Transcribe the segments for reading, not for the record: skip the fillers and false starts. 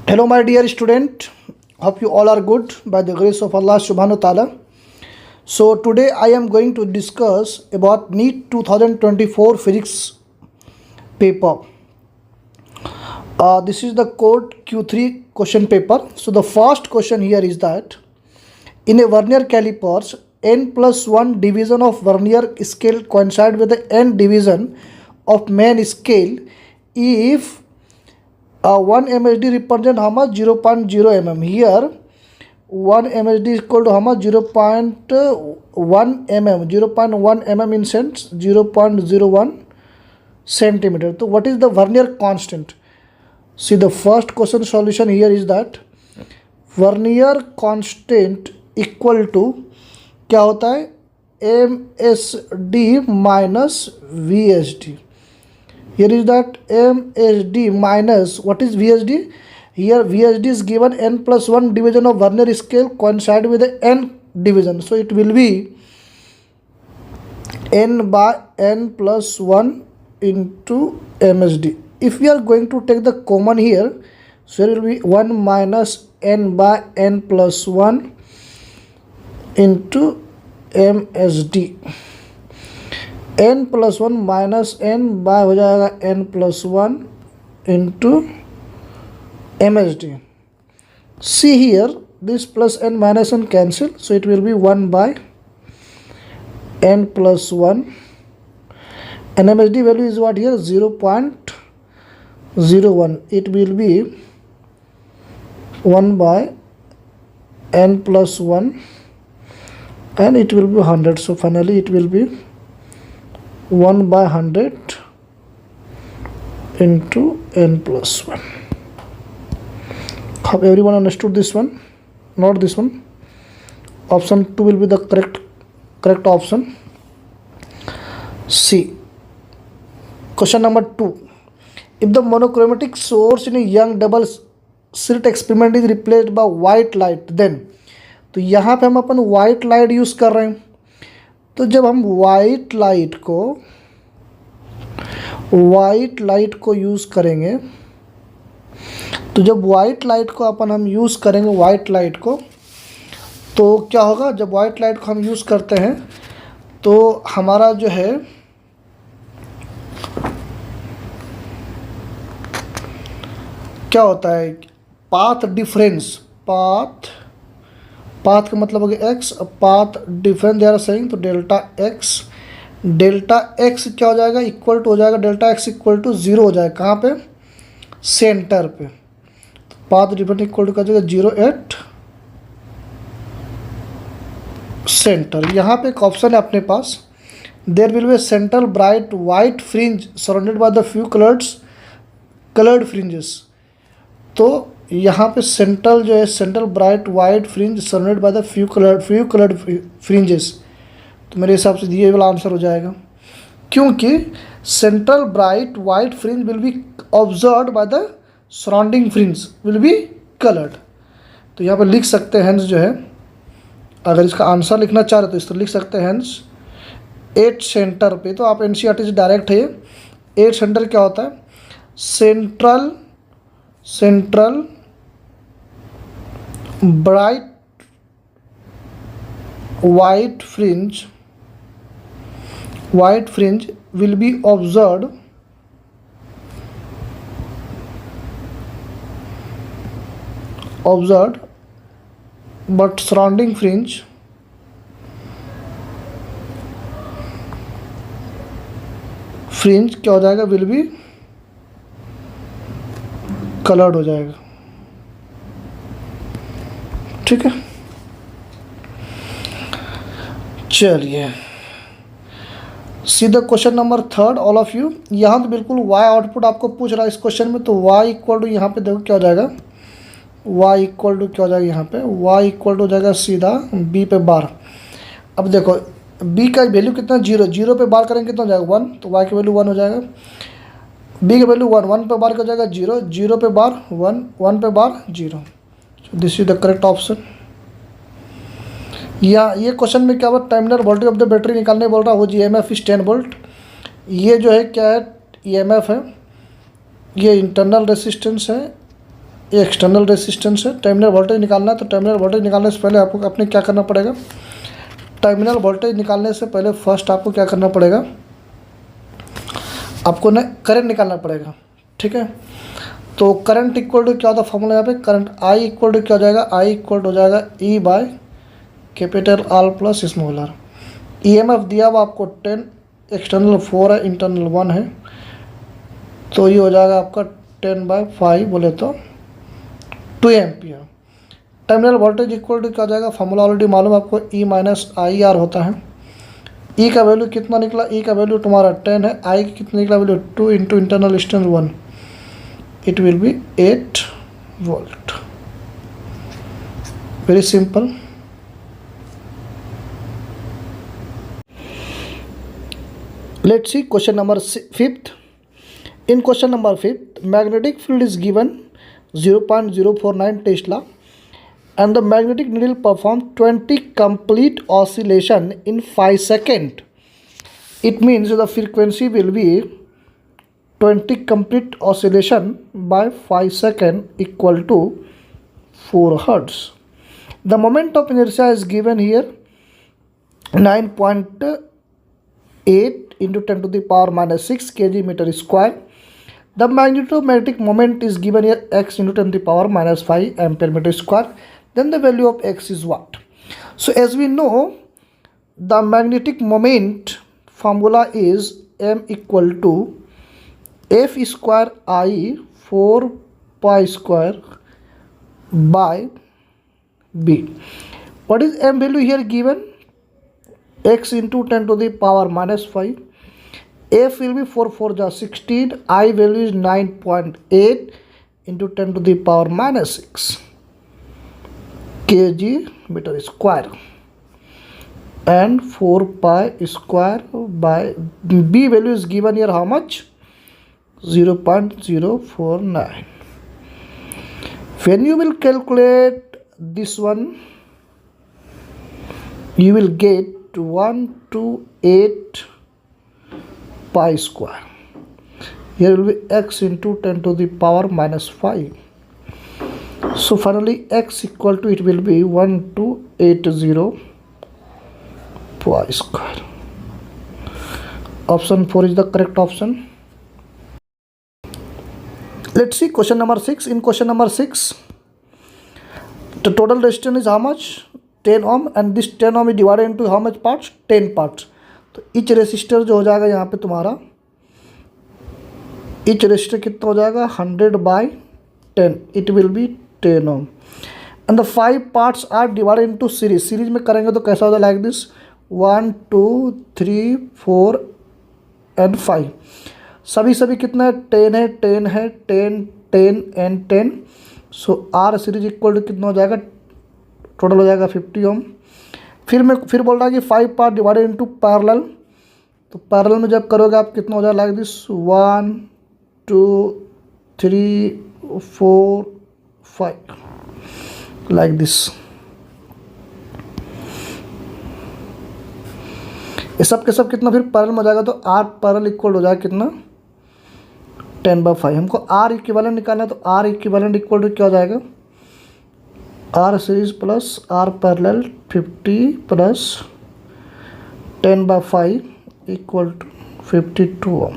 Hello, my dear student. Hope you all are good by the grace of Allah Subhanahu wa Taala. So today I am going to discuss about NEET 2024 physics paper. This is the code Q3 question paper. So the first question here is that in a vernier calipers, n plus 1 division of vernier scale coincide with the n division of main scale if 1 MSD represent how much? 0.0 mm. Here 1 MSD is equal to how much? 0.1 mm. 0.1 mm in sense 0.01 centimeter. So what is the vernier constant? See, the first question solution here is that vernier constant equal to क्या होता है? MSD minus VSD. Here is that MSD minus what is VSD? Here VSD is given n plus 1 division of vernier scale coincide with the n division. So it will be n by n plus 1 into MSD. If we are going to take the common here, so it will be 1 minus n by n plus 1 into MSD. n plus 1 minus n by हो जाएगा n plus 1 into MSD. See here, this plus n minus n cancel, so it will be 1 by n plus 1 and MSD value is what here? 0.01. It will be 1 by n plus 1 and it will be 100. So finally it will be 1 by 100 into n plus 1. Have everyone understood this one? Not this one. Option 2 will be the correct option. C. Question number 2. If the monochromatic source in a young double slit experiment is replaced by white light, then तो यहाँ पे हम अपन white light use कर रहे हैं. तो जब हम वाइट लाइट को यूज़ करेंगे, तो जब वाइट लाइट को अपन हम यूज़ करेंगे वाइट लाइट को, तो क्या होगा? जब वाइट लाइट को हम यूज़ करते हैं तो हमारा जो है क्या होता है? पाथ डिफरेंस, पाथ का मतलब हो गया x, path difference they are saying, तो डेल्टा x क्या हो जाएगा? इक्वल टू हो जाएगा डेल्टा x इक्वल टू 0 हो जाएगा. कहाँ पे? सेंटर पे. तो पाथ डिफरेंस इक्वल टू क्या जाएगा? 0 एट सेंटर. यहाँ पे एक ऑप्शन है अपने पास, there will be central bright white fringe surrounded by the few coloured fringes. तो यहाँ पे सेंट्रल जो है central bright white fringe surrounded by the few coloured fringes. तो मेरे हिसाब से ये वाला आंसर हो जाएगा, क्योंकि central bright white fringe will be observed by the surrounding fringe will be coloured. तो यहाँ पर लिख सकते हैं हेंस जो है, अगर इसका आंसर लिखना चाह रहे तो इस तरह लिख सकते हैं हेंस एट सेंटर पे. तो आप NCERT से डायरेक्ट है. एट सेंटर क्या होता है? Central bright white fringe will be observed but surrounding fringe क्या हो जाएगा? will be colored हो जाएगा. ठीक है, चलिए सीधा question number 3 all of you. यहाँ तो बिल्कुल y आउटपुट आपको पूछ रहा है इस क्वेश्चन में, तो y इक्वल टू यहाँ पे देखो क्या हो जाएगा? y इक्वल टू क्या हो जाएगा? यहाँ पे y इक्वल टू हो जाएगा सीधा b पे बार. अब देखो b का वैल्यू कितना? 0 पे बार करेंगे कितना हो जाएगा? 1. तो y की वैल्यू 1 हो जाएगा. b की वैल्यू 1 पे बार क्या हो जाएगा? 0 पे बार 1 पे बार 0. This is the correct option. या ये क्वेश्चन में क्या हुआ? Terminal voltage of the battery निकालने बोल रहा है. वो EMF इज 10 वोल्ट. ये जो है क्या है? EMF है, ये इंटरनल रेसिस्टेंस है ये एक्सटर्नल रेसिस्टेंस है। टर्मिनल वोल्टेज निकालना है, तो टर्मिनल वोल्टेज निकालने से पहले आपको अपने क्या करना पड़ेगा, टर्मिनल वोल्टेज निकालने से पहले फर्स्ट आपको क्या करना पड़ेगा, आपको ना करंट निकालना पड़ेगा। ठीक है, तो करंट इक्वल टू क्या होता है फॉर्मूला यहाँ पे, करंट आई इक्वल टू क्या हो जाएगा, आई इक्वल टू हो जाएगा E by capital R plus small r. EMF दिया हुआ आपको 10, एक्सटर्नल 4 है, इंटरनल 1 है, तो ये हो जाएगा आपका 10/5 बोले तो 2 ampere. Terminal voltage equal to क्या हो जाएगा, फॉर्मूला ऑलरेडी मालूम आपको, ई माइनस आई आर होता है। ई का वैल्यू कितना निकला, ई का वैल्यू तुम्हारा 10 है, आई की कितना निकला value 2 into internal distance 1, it will B 8 volt. Very simple. Let's see question number 5th. In question number 5th, magnetic field is given 0.049 Tesla and the magnetic needle performs 20 complete oscillation in 5 seconds. It means the frequency will be 20 complete oscillation by 5 seconds equal to 4 hertz. The moment of inertia is given here 9.8 into 10 to the power minus 6 kg meter square. The magnitude of magnetic moment is given here x into 10 to the power minus 5 ampere meter square. Then the value of x is what? So as we know, the magnetic moment formula is m equal to f square I 4 pi square by b. What is m value here given? X into 10 to the power minus 5. F will be 4 4 ja 16. I value is 9.8 into 10 to the power minus 6 kg meter square and 4 pi square by B value is given here how much? 0.049. When you will calculate this one, you will get 128 pi square. Here will be x into 10 to the power minus 5. So finally x equal to, it will be 1280 pi square. Option 4 is the correct option. Let's see question number 6. In question number 6, the total resistance is how much? 10 ohm, and this 10 ohm is divided into how much parts? 10 parts. तो each resistor जो हो जाएगा यहाँ पे तुम्हारा, each resistor कितना हो जाएगा 100/10, it will be 10 ohm, and the 5 parts are divided into series. Series में करेंगे तो कैसा होगा, like this 1 2 3 4 and 5. सभी कितना है, 10 है, 10 है, 10 10 and 10. So R series equal to कितना हो जाएगा, टोटल हो जाएगा 50 ओम। फिर बोल रहा है कि 5 पार्ट डिवाइडेड इनटू पैरेलल, तो पैरेलल में जब करोगे आप कितना हो जाएगा, लाइक दिस 1 2 3 4 5 लाइक दिस। ये सब के सब कितना फिर पैरेलल में हो जाएगा, तो आर पैरेलल इक्वल हो जाएगा कितना 10/5। हमको आर इक्विवेलेंट निकालना है, तो आर इक्विवेलेंट इक्वल टू क्या हो जाएगा, R series plus R parallel 50 plus 10/5 equal to 52 ohm.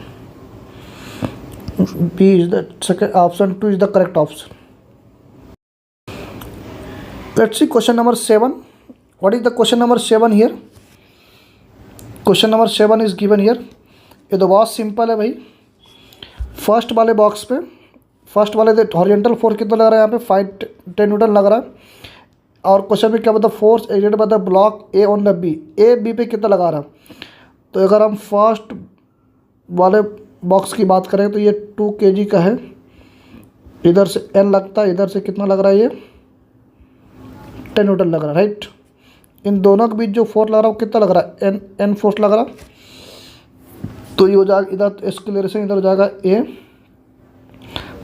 B is the second option, 2 is the correct option. Let's see question number 7. What is the question number 7 here? Question number 7 is given here. ये तो बहुत simple है भाई। First वाले box पे, first वाले horizontal force कितना लग रहा है, यहाँ पे 510 न्यूटन लग रहा है। और क्वेश्चन में क्या बता, force exerted by the block A on the B, A B पे कितना लगा रहा है। तो अगर हम फर्स्ट वाले बॉक्स की बात करें तो ये 2 kg का है, इधर से एन लगता है, इधर से कितना लग रहा है, ये 10 न्यूटन लग रहा है, राइट। इन दोनों के बीच जो फोर्स लग रहा है वो कितना लग रहा है, एन फोर्स लग रहा है। तो ये हो जाएगा, इधर एक्सेलरेशन इधर हो जाएगा ए,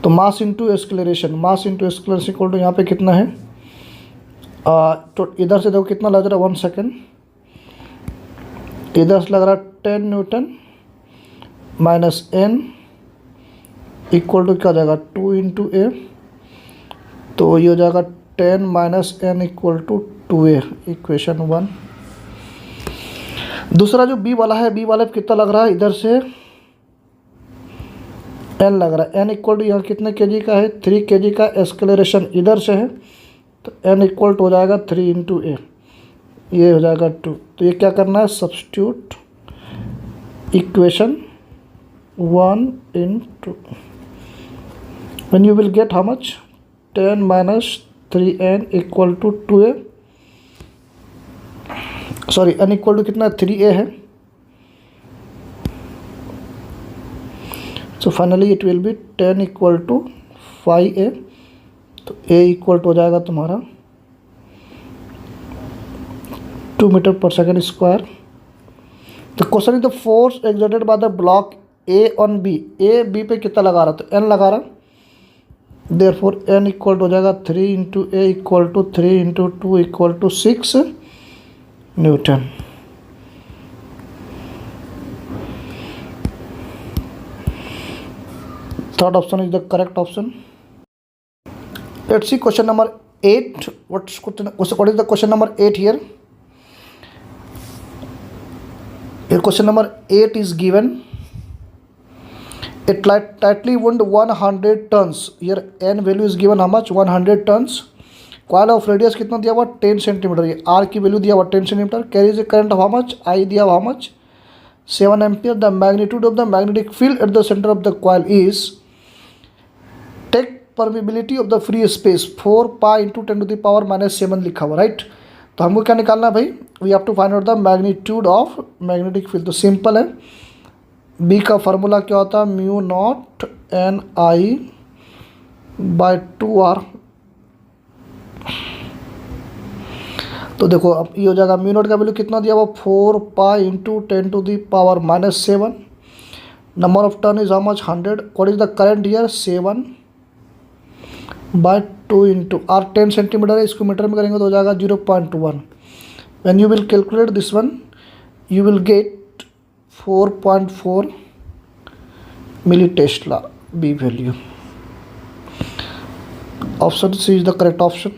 तो mass into acceleration, mass into acceleration equal to यहाँ पे कितना है, तो इधर से देखो कितना लग रहा है 1 सेकेंड, इधर से लग रहा है 10 newton minus N equal to क्या हो जाएगा 2 इंटू ए, तो ये हो जाएगा 10 minus N equal to 2a, equation 1। दूसरा जो b वाला है, b वाले पे कितना लग रहा है, इधर से n लग रहा है। n इक्वल टू यहाँ कितने kg का है, 3 kg का एक्सलेरेशन इधर से है, तो n इक्वल टू हो जाएगा 3 इंटू a, ये हो जाएगा 2। तो ये क्या करना है, substitute equation 1 into, when you will get how much, 10 minus 3n equal to 2a, sorry n equal to कितना 3a है, so finally it will be 10 equal to 5a, तो a इक्वल टू हो जाएगा तुम्हारा 2 मीटर पर second square. The question is the force exerted by the block A on B, A B पे कितना लगा रहा, तो n लगा रहा, देयरफॉर n इक्वल टू हो जाएगा 3 into A equal to 3 into 2 equal to 6 newton. Third option is the correct option. Let's see question number 8. What is the question number 8 here? Here question number 8 is given. A tightly wound 100 tons. Here n value is given how much, 100 tons. Coil of radius कितना दिया हुआ, 10 centimetre. ये r की value दिया हुआ 10 centimetre. Carries a current of how much, I दिया हुआ how much, 7 ampere. The magnitude of the magnetic field at the centre of the coil is, take permeability of the free space 4 pi into 10 to the power minus 7 लिखा हुआ, right. तो हमको क्या निकालना है भाई, we have to find out the magnitude of magnetic field. तो simple है, बी का फार्मूला क्या होता है, mu naught N I by 2r। तो देखो अब ये हो जाएगा, म्यू नॉट का वैल्यू कितना दिया हुआ, 4 pi into 10 to the power minus 7। Number of turn is how much, 100। What is the current here, 7 by 2 into R 10 centimetre है, इसको मीटर में करेंगे तो हो जाएगा 0.1। When you will calculate this one, you will get 4.4 milli tesla B value. Option C is the correct option.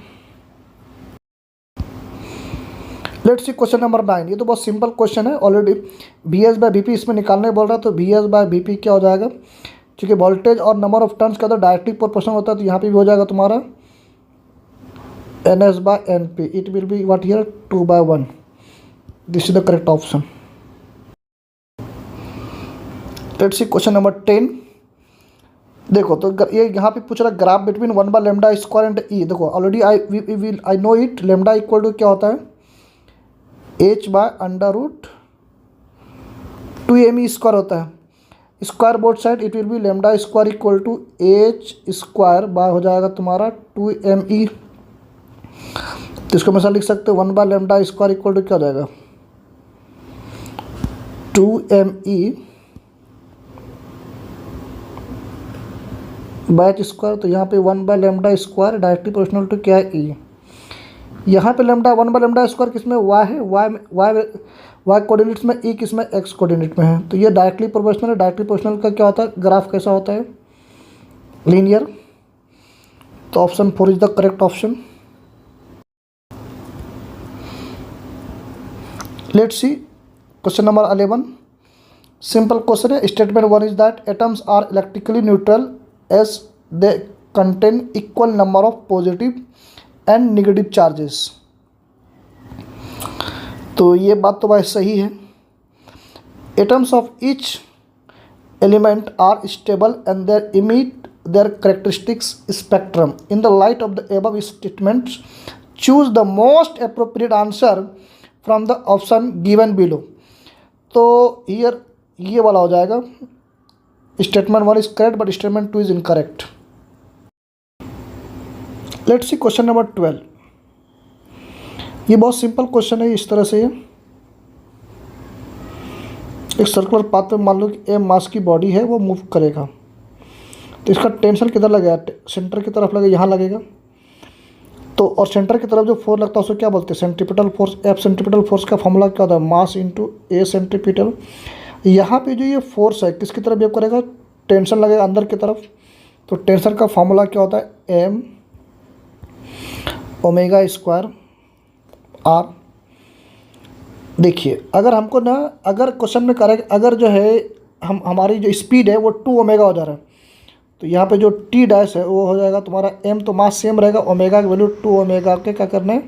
Let's see question number 9। ये तो बहुत सिंपल क्वेश्चन है, ऑलरेडी VS बाय VP इसमें निकालने बोल रहा है। तो VS बाय VP क्या हो जाएगा, क्योंकि वोल्टेज और नंबर ऑफ टर्न्स का तो डायरेक्टली प्रोपोर्शनल होता है, तो यहाँ पे भी हो जाएगा तुम्हारा NS by NP। It will be what here, 2/1। This is the correct option. Let's see question number 10। देखो तो ये यहाँ पे पूछ रहा है, graph between 1/λ square and E. देखो already I know it, lambda equal to क्या होता है, h बाय √2me स्क्वायर होता है। Square both side, it will be lambda square equal to h square by हो जाएगा तुम्हारा 2me। तो इसको मैं लिख सकते हो 1/λ स्क्वायर इक्वल टू क्या हो जाएगा, 2me बाय h स्क्वायर। तो यहाँ पे 1/λ स्क्वायर डायरेक्टली प्रोपोर्शनल टू क्या है, e। यहाँ पे लेमडा 1/λ स्क्वायर किसमें, y है, y कोऑर्डिनेट्स में, e किसमें, x कोऑर्डिनेट में है। तो ये डायरेक्टली प्रोपोर्शनल है। डायरेक्टली प्रोपोर्शनल का क्या होता है, ग्राफ कैसा होता है, लीनियर। तो option 4 is the correct option. Let's see question number 11। Simple question है। Statement 1 is that atoms are electrically neutral as they contain equal number of positive and negative charges. तो ये बात तो भाई सही है। Atoms of each element are stable and there emit their characteristics spectrum. In the light of the above statements choose the most appropriate answer from the option given below. तो here ये वाला हो जाएगा, statement 1 is correct but statement 2 is incorrect. Let's see question number 12। ये बहुत simple question है। इस तरह से एक सर्कुलर पाथ में मान लो कि m मास की बॉडी है, वो मूव करेगा। तो इसका टेंशन किधर लगेगा, सेंटर की तरफ लगेगा, यहाँ लगेगा। तो और सेंटर की तरफ जो फोर्स लगता है उसको क्या बोलते हैं, centripetal force. F centripetal force का फॉर्मूला क्या होता है, मास इंटू A सेंट्रीपिटल। यहाँ पे जो ये फोर्स है किसकी तरफ बिहेव करेगा, टेंशन लगेगा अंदर की तरफ। तो टेंशन का फॉर्मूला क्या होता है, M ओमेगा स्क्वायर आर। देखिए अगर हमको ना, अगर क्वेश्चन में करें अगर जो है हमारी जो स्पीड है वो 2 ओमेगा हो जा रहा है, तो यहाँ पे जो टी डैश है वो हो जाएगा तुम्हारा एम, तो मास सेम रहेगा, ओमेगा की वैल्यू 2 ओमेगा के क्या करना है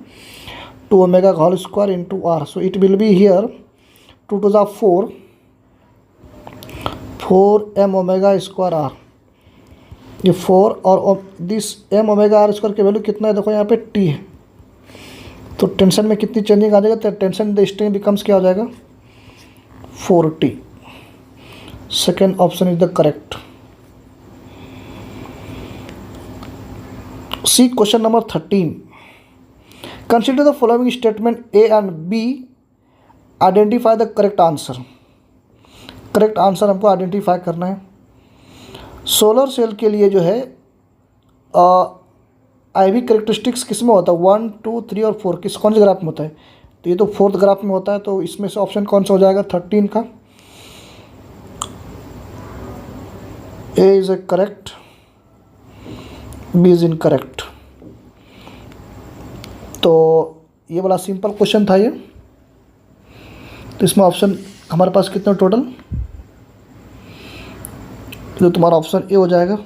2 ओमेगा का whole square into R. So it will be here 2 to the 4 M omega square R, ये 4 और this M omega R square की वैल्यू कितना है देखो यहाँ पे टी है, तो टेंशन में कितनी चेंजिंग आ जाएगा, तो टेंशन द स्ट्रिंग बिकम्स क्या हो जाएगा 4t। Second option is the correct. See question number 13, consider the following statement A and B, identify the correct answer. Correct answer हमको आइडेंटिफाई करना है। सोलर सेल के लिए जो है IV करेक्टरिस्टिक्स किस में होता है 1 2 3 और 4 कौन से ग्राफ में होता है, तो ये तो 4th ग्राफ में होता है, तो इसमें से ऑप्शन कौन सा हो जाएगा 13 का, A is a correct, B is incorrect. तो ये वाला सिंपल क्वेश्चन था ये, तो इसमें ऑप्शन हमारे पास कितना टोटल, तो तुम्हारा ऑप्शन ए हो जाएगा।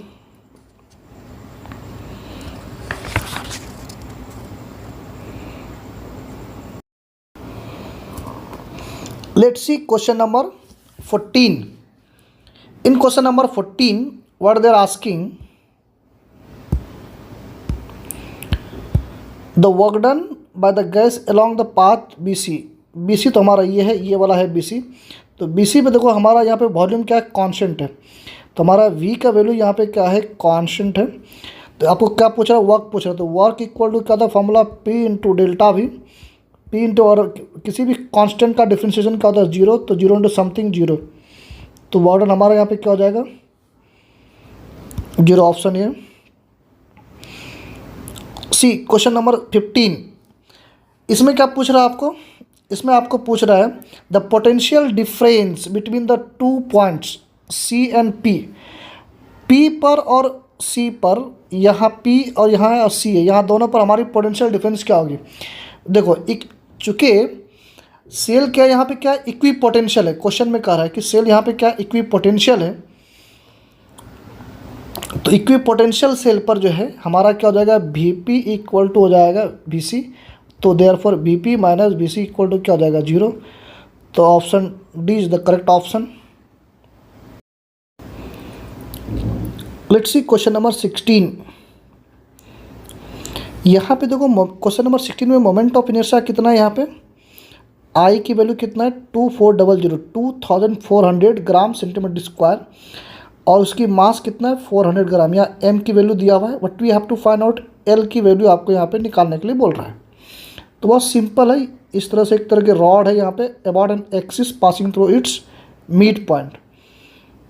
Let's see question number 14। In question number 14 what they are asking, the work done by the gas along the path BC। BC तो हमारा ये है, ये वाला है BC, तो BC पे देखो हमारा यहाँ पे वॉल्यूम क्या है कांस्टेंट है, तो हमारा V का वैल्यू यहाँ पे क्या है कांस्टेंट है। तो आपको क्या पूछ रहा है वर्क पूछ रहा है, तो वर्क इक्वल टू क्या था formula P into delta V, P into और किसी भी कांस्टेंट का डिफ्रेंशिएशन क्या होता है 0, तो 0 इंटू समथिंग 0, तो वर्क डन हमारा यहाँ पे क्या हो जाएगा 0, ऑप्शन ये। सी क्वेश्चन नंबर 15, इसमें क्या पूछ रहा है आपको, इसमें आपको पूछ रहा है the potential difference between the 2 points C and P पर और C पर, यहाँ P और यहाँ C है, यहाँ दोनों पर हमारी पोटेंशियल डिफरेंस क्या होगी। देखो चूँकि सेल क्या यहाँ पे क्या इक्वी पोटेंशियल है, क्वेश्चन में कह रहा है कि सेल यहाँ पे क्या इक्वी पोटेंशियल है, तो इक्वी पोटेंशियल सेल पर जो है हमारा क्या हो जाएगा Vp इक्वल टू हो जाएगा Vc, तो therefore Vp minus Vc equal to क्या हो जाएगा 0, तो option D is the correct option. Let's see question number 16। यहाँ पे देखो क्वेश्चन नंबर 16 में मोमेंट ऑफ इनर्शिया कितना है, यहाँ पे I की वैल्यू कितना है 2400 ग्राम सेंटीमीटर स्क्वायर, और उसकी मास कितना है 400 ग्राम, या M की वैल्यू दिया हुआ है, what we have to find out L की वैल्यू आपको यहाँ पे निकालने के लिए बोल रहा है। तो बहुत सिंपल है, इस तरह से एक तरह के रॉड है यहाँ पे about an axis passing through it's mid point,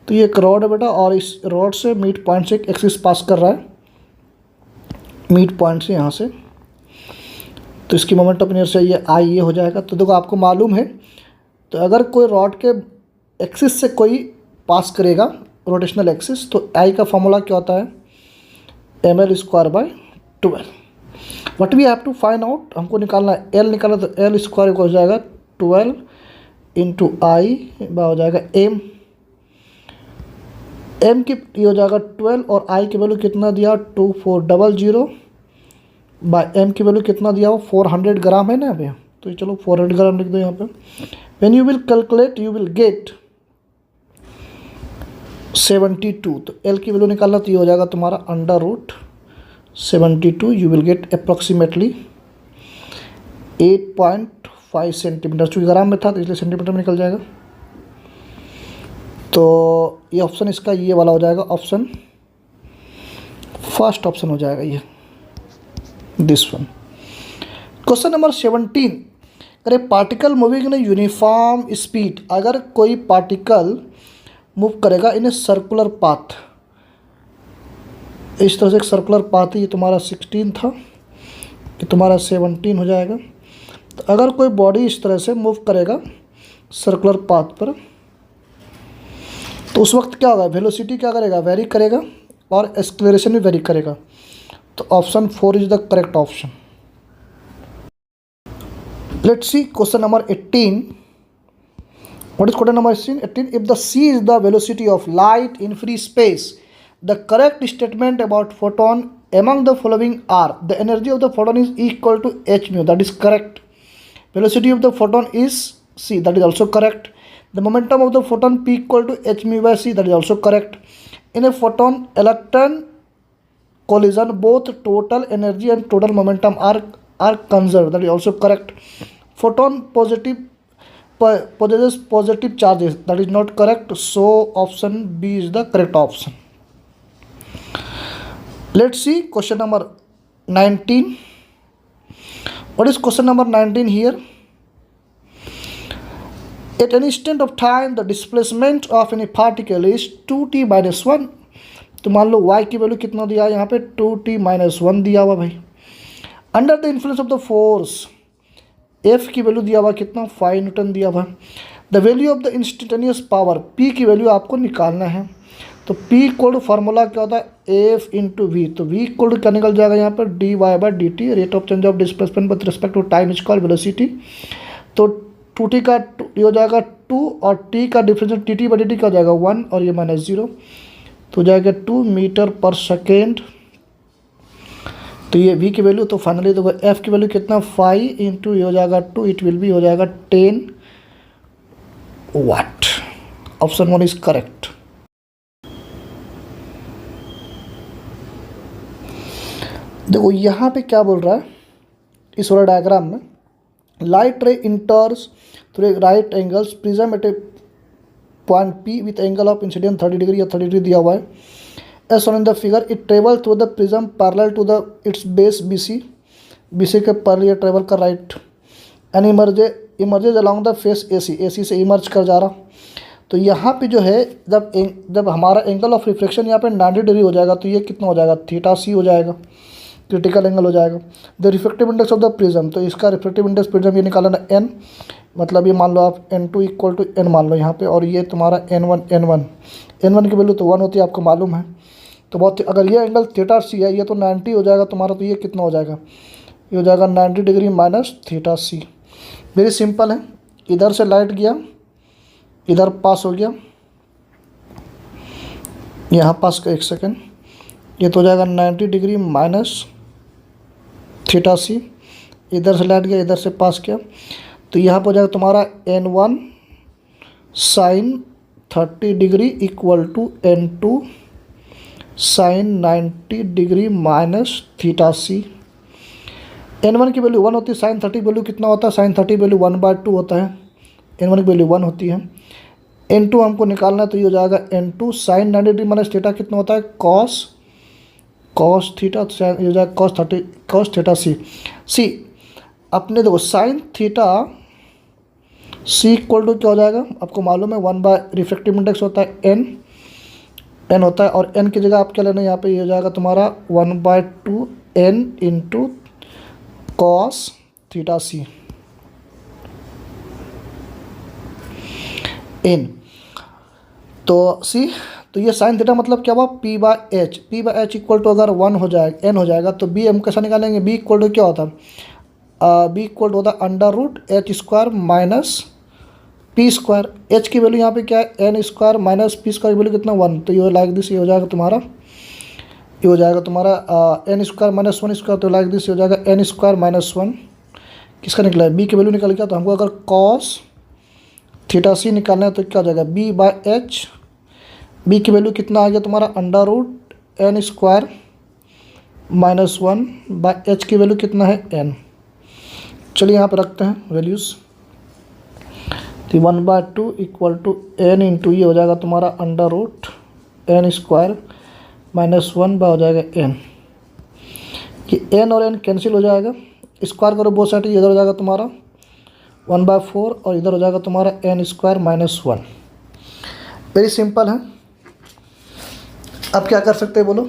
तो ये एक रॉड है बेटा, और इस रॉड से मिड पॉइंट से एक एक्सिस पास कर रहा है मिड पॉइंट से यहाँ से, तो इसकी मोमेंट ऑफ इनर्शिया ये I ये हो जाएगा। तो देखो आपको मालूम है, तो अगर कोई रॉड के एक्सिस से कोई पास करेगा रोटेशनल एक्सिस, तो I का फॉर्मूला क्या होता है ml square by 12। What we have to find out, हमको निकालना है L निकालना, तो L स्क्वायर हो जाएगा 12 इंटू I हो जाएगा M की ये हो जाएगा 12, और I की वैल्यू कितना दिया 2400 बाय M की वैल्यू कितना दिया हो 400 ग्राम है ना यहाँ पे, तो चलो 400 ग्राम लिख दो यहाँ पे। When you will calculate you will gate 72, तो L की वैल्यू निकालना, तो ये हो जाएगा तुम्हारा √72, you will gate approximately 8.5 centimetre, चूँकि ग्राम में था तो इसलिए सेंटीमीटर में निकल जाएगा। तो ये ऑप्शन इसका ये वाला हो जाएगा, ऑप्शन फर्स्ट ऑप्शन हो जाएगा ये दिस वन। क्वेश्चन नंबर 17, अरे particle moving in uniform speed, अगर कोई पार्टिकल मूव करेगा इन ए सर्कुलर पाथ, इस तरह से एक सर्कुलर पाथ है, ये तुम्हारा 16 था, ये तुम्हारा 17 हो जाएगा। तो अगर कोई बॉडी इस तरह से मूव करेगा सर्कुलर पाथ पर, तो उस वक्त क्या होगा वेलोसिटी क्या करेगा वेरी करेगा, और एक्सेलरेशन भी वेरी करेगा। तो option 4 is the correct option. Let's see question number 18. What is question number 18? If the c is the velocity of light in free space, the correct statement about photon among the following are: the energy of the photon is equal to h mu, that is correct. Velocity of the photon is c, that is also correct. The momentum of the photon p equal to h mu by c, that is also correct. In a photon electron collision, both total energy and total momentum are conserved, that is also correct. Photon possesses positive charges, that is not correct. So option B is the correct option. Let's see question number 19. What is question number 19 here? At an instant of time, the displacement of any particle is 2t minus 1. तो मान लो y की value कितना दिया है यहाँ पे 2t minus 1 दिया हुआ भाई. Under the influence of the force, F की वैल्यू दिया हुआ कितना 5 न्यूटन दिया हुआ. The value of the instantaneous power, P की वैल्यू आपको निकालना है. तो P कोड फार्मूला क्या होता है F इंटू वी. तो V कोड क्या निकल जाएगा यहाँ पर dy by D T, rate of change of displacement with respect to time is called velocity. तो 2t का ये हो जाएगा 2 और t का difference T by D T का हो जाएगा 1 और ये माइनस 0, तो हो जाएगा 2 मीटर पर सेकेंड. तो ये v की वैल्यू, तो फाइनली देखो f की वैल्यू कितना 5 इंटू ये हो जाएगा 2, इट विल बी हो जाएगा 10 वाट. Option 1 is correct. देखो यहाँ पे क्या बोल रहा है इस वाला डायग्राम में, light ray enters through right angles prism at a point P with angle of incident 30 degree या 30 डिग्री दिया हुआ है. As shown in the figure, it travel through the prism parallel to the its base BC के पर ये travel कर right and emerges along the face AC से emerge कर जा रहा. तो यहाँ पे जो है जब हमारा एंगल ऑफ रिफ्लेक्शन यहाँ पे 90 डिग्री हो जाएगा तो ये कितना हो जाएगा थीटा C हो जाएगा, क्रिटिकल एंगल हो जाएगा. The reflective index of the prism, तो इसका रिफ्लेक्टिव इंडेक्स प्रिज्म ये निकालना n, मतलब ये मान लो आप n2 इक्वल टू n मान लो यहाँ पे, और ये तुम्हारा n1 की वैल्यू तो 1 होती है आपको मालूम है. तो बहुत, अगर ये एंगल थीटा C है ये तो 90 हो जाएगा तुम्हारा, तो ये कितना हो जाएगा ये हो जाएगा 90 degree minus theta C. Very simple है. इधर से लाइट गया इधर पास हो गया, यहाँ पास का 1 सेकेंड, ये तो हो जाएगा 90 डिग्री माइनस थीटा C. इधर से लाइट गया इधर से पास किया, तो यहाँ पर हो जाएगा तुम्हारा n1 sine 30 degree equal to n2 sine 90 degree minus theta C. n1 की वैल्यू 1 होती है, साइन 30 वैल्यू कितना होता है, साइन 30 वैल्यू 1/2 होता है, n1 की वैल्यू 1 होती है. n2 हमको निकालना है, तो ये हो जाएगा n2 sine 90 degree minus theta कितना होता है कॉस थीटा, ये हो जाएगा कॉस थीटा C. अपने देखो sine theta C equal to क्या हो जाएगा आपको मालूम है 1 बाय रिफ्लेक्टिव इंडेक्स होता है n होता है, और n की जगह आप क्या लेना है यहाँ पे ये हो जाएगा तुम्हारा 1/2 n into cos theta C n. तो तो ये साइन थीटा मतलब क्या हुआ p/h इक्वल टू अगर 1 हो जाएगा n हो जाएगा, तो b हम कैसा निकालेंगे, b इक्वल टू क्या होता है b इक्वल टू होता है under root h square minus P square. h की वैल्यू यहाँ पे क्या है n square minus P square की वैल्यू कितना 1, तो ये लाइक दिस ये हो जाएगा तुम्हारा n स्क्वायर माइनस 1 स्क्वायर, तो लाइक दिस हो जाएगा n स्क्वायर माइनस 1. किसका निकला है b की वैल्यू निकल गया. तो हमको अगर कॉस थीटा C निकालना है तो क्या हो जाएगा b/h, b की वैल्यू कितना आ गया तुम्हारा under root n square minus 1/h की वैल्यू कितना है n. चलिए यहाँ पे रखते हैं वैल्यूज़. तो 1/2 इक्वल टू n इंटू ये हो जाएगा तुम्हारा under root n square minus 1 हो जाएगा n. ये n और n कैंसिल हो जाएगा, स्क्वायर करो बोथ साइड, इधर हो जाएगा तुम्हारा 1/4 और इधर हो जाएगा तुम्हारा n square minus 1. Very simple है. अब क्या कर सकते हैं बोलो,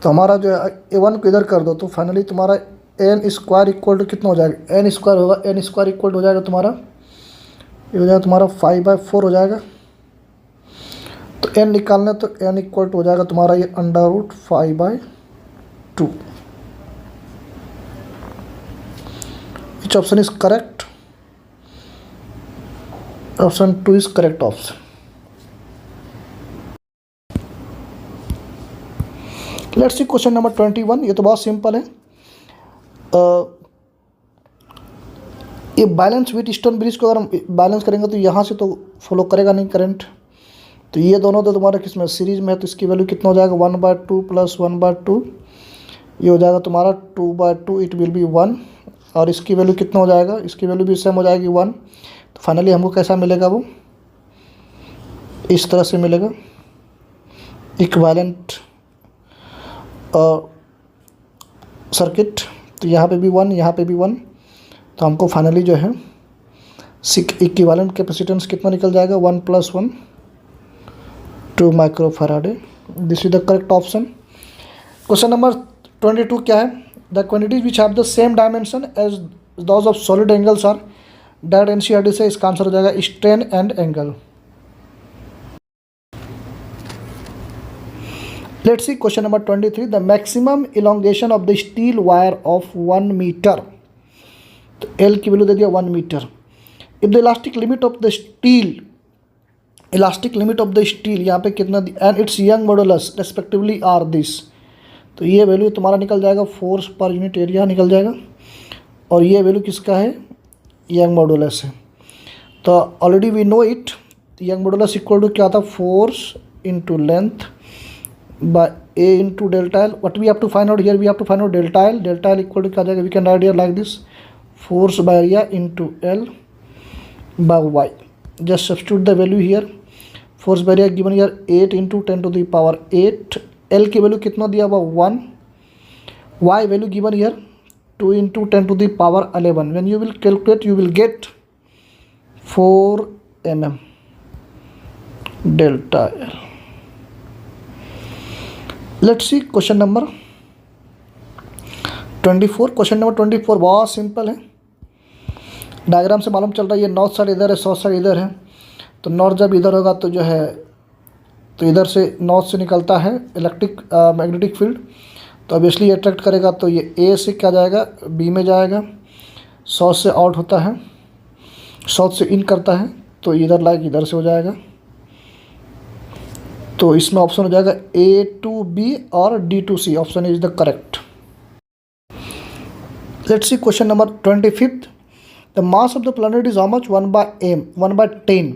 तो हमारा जो है a1 को इधर कर दो, तो फाइनली तुम्हारा n स्क्वायर इक्वल टू कितना हो जाएगा, n स्क्वायर होगा, n स्क्वायर इक्वल हो जाएगा तुम्हारा ये हो जाएगा तुम्हारा 5/4 हो जाएगा. तो n निकालना है तो n इक्वल टू हो जाएगा तुम्हारा ये under root 5/2. 2. Which option is correct? Option 2 is correct option. Let's see question number 21. ये तो बहुत सिंपल है. ये बैलेंस विथ स्टोन ब्रिज को अगर हम बैलेंस करेंगे तो यहाँ से तो फॉलो करेगा नहीं करंट. तो ये दोनों तो तुम्हारा किस में सीरीज में है, तो इसकी वैल्यू कितना हो जाएगा 1/2 प्लस 1/2. ये हो जाएगा तुम्हारा 2/2. It will B 1. और इसकी वैल्यू कितना हो जाएगा, इसकी वैल्यू भी सेम हो जाएगी 1. तो फाइनली हमको कैसा मिलेगा, वो इस तरह से मिलेगा इक्विवेलेंट सर्किट. तो यहाँ पे भी 1, यहाँ पे भी 1. तो हमको फाइनली जो है इक्विवेलेंट कैपेसिटेंस कितना निकल जाएगा 1 + 1 2 microfarad. This is the correct option. Question number 22 क्या है, the quantities which have the same dimension as those of solid angles are that NCERT से. इसका आंसर हो जाएगा strain and angle. Let's see question number 23. The maximum elongation of the steel wire of 1 metre. तो L की value दे दिया 1 metre. If the elastic limit of the steel, elastic limit of the steel यहाँ पे कितना and its Young modulus respectively are this. तो ये value तुम्हारा निकल जाएगा फोर्स पर यूनिट एरिया निकल जाएगा. और ये वैल्यू किसका है, यंग मॉडुलस है. तो already we know it. Young modulus equal to क्या था, force into length by A into delta L. What we have to find out here, we have to find out delta L. Delta L equal to क्या जाएगा, we can write here like this, force by area into L by Y. Just substitute the value here. Force by area given here 8 × 10⁸. L की value कितना दिया हुआ 1. Y value given here 2 × 10⁻11. When you will calculate you will get 4 mm delta L. Let's see question number 24. Question number 24 बहुत simple है. Diagram से मालूम चल रहा है ये नॉर्थ साइड इधर है, साउथ साइड इधर है. तो नॉर्थ जब इधर होगा तो जो है तो इधर से नॉर्थ से निकलता है इलेक्ट्रिक मैग्नेटिक फील्ड. तो ऑब्वियसली अट्रैक्ट करेगा. तो ये ए से क्या जाएगा, बी में जाएगा. साउथ से आउट होता है, साउथ से इन करता है. तो इधर लाइक इधर से हो जाएगा. तो इसमें ऑप्शन हो जाएगा A to B और D to C. Option is the correct. Let's see question number 25. The mass of the planet is how much, 1/10.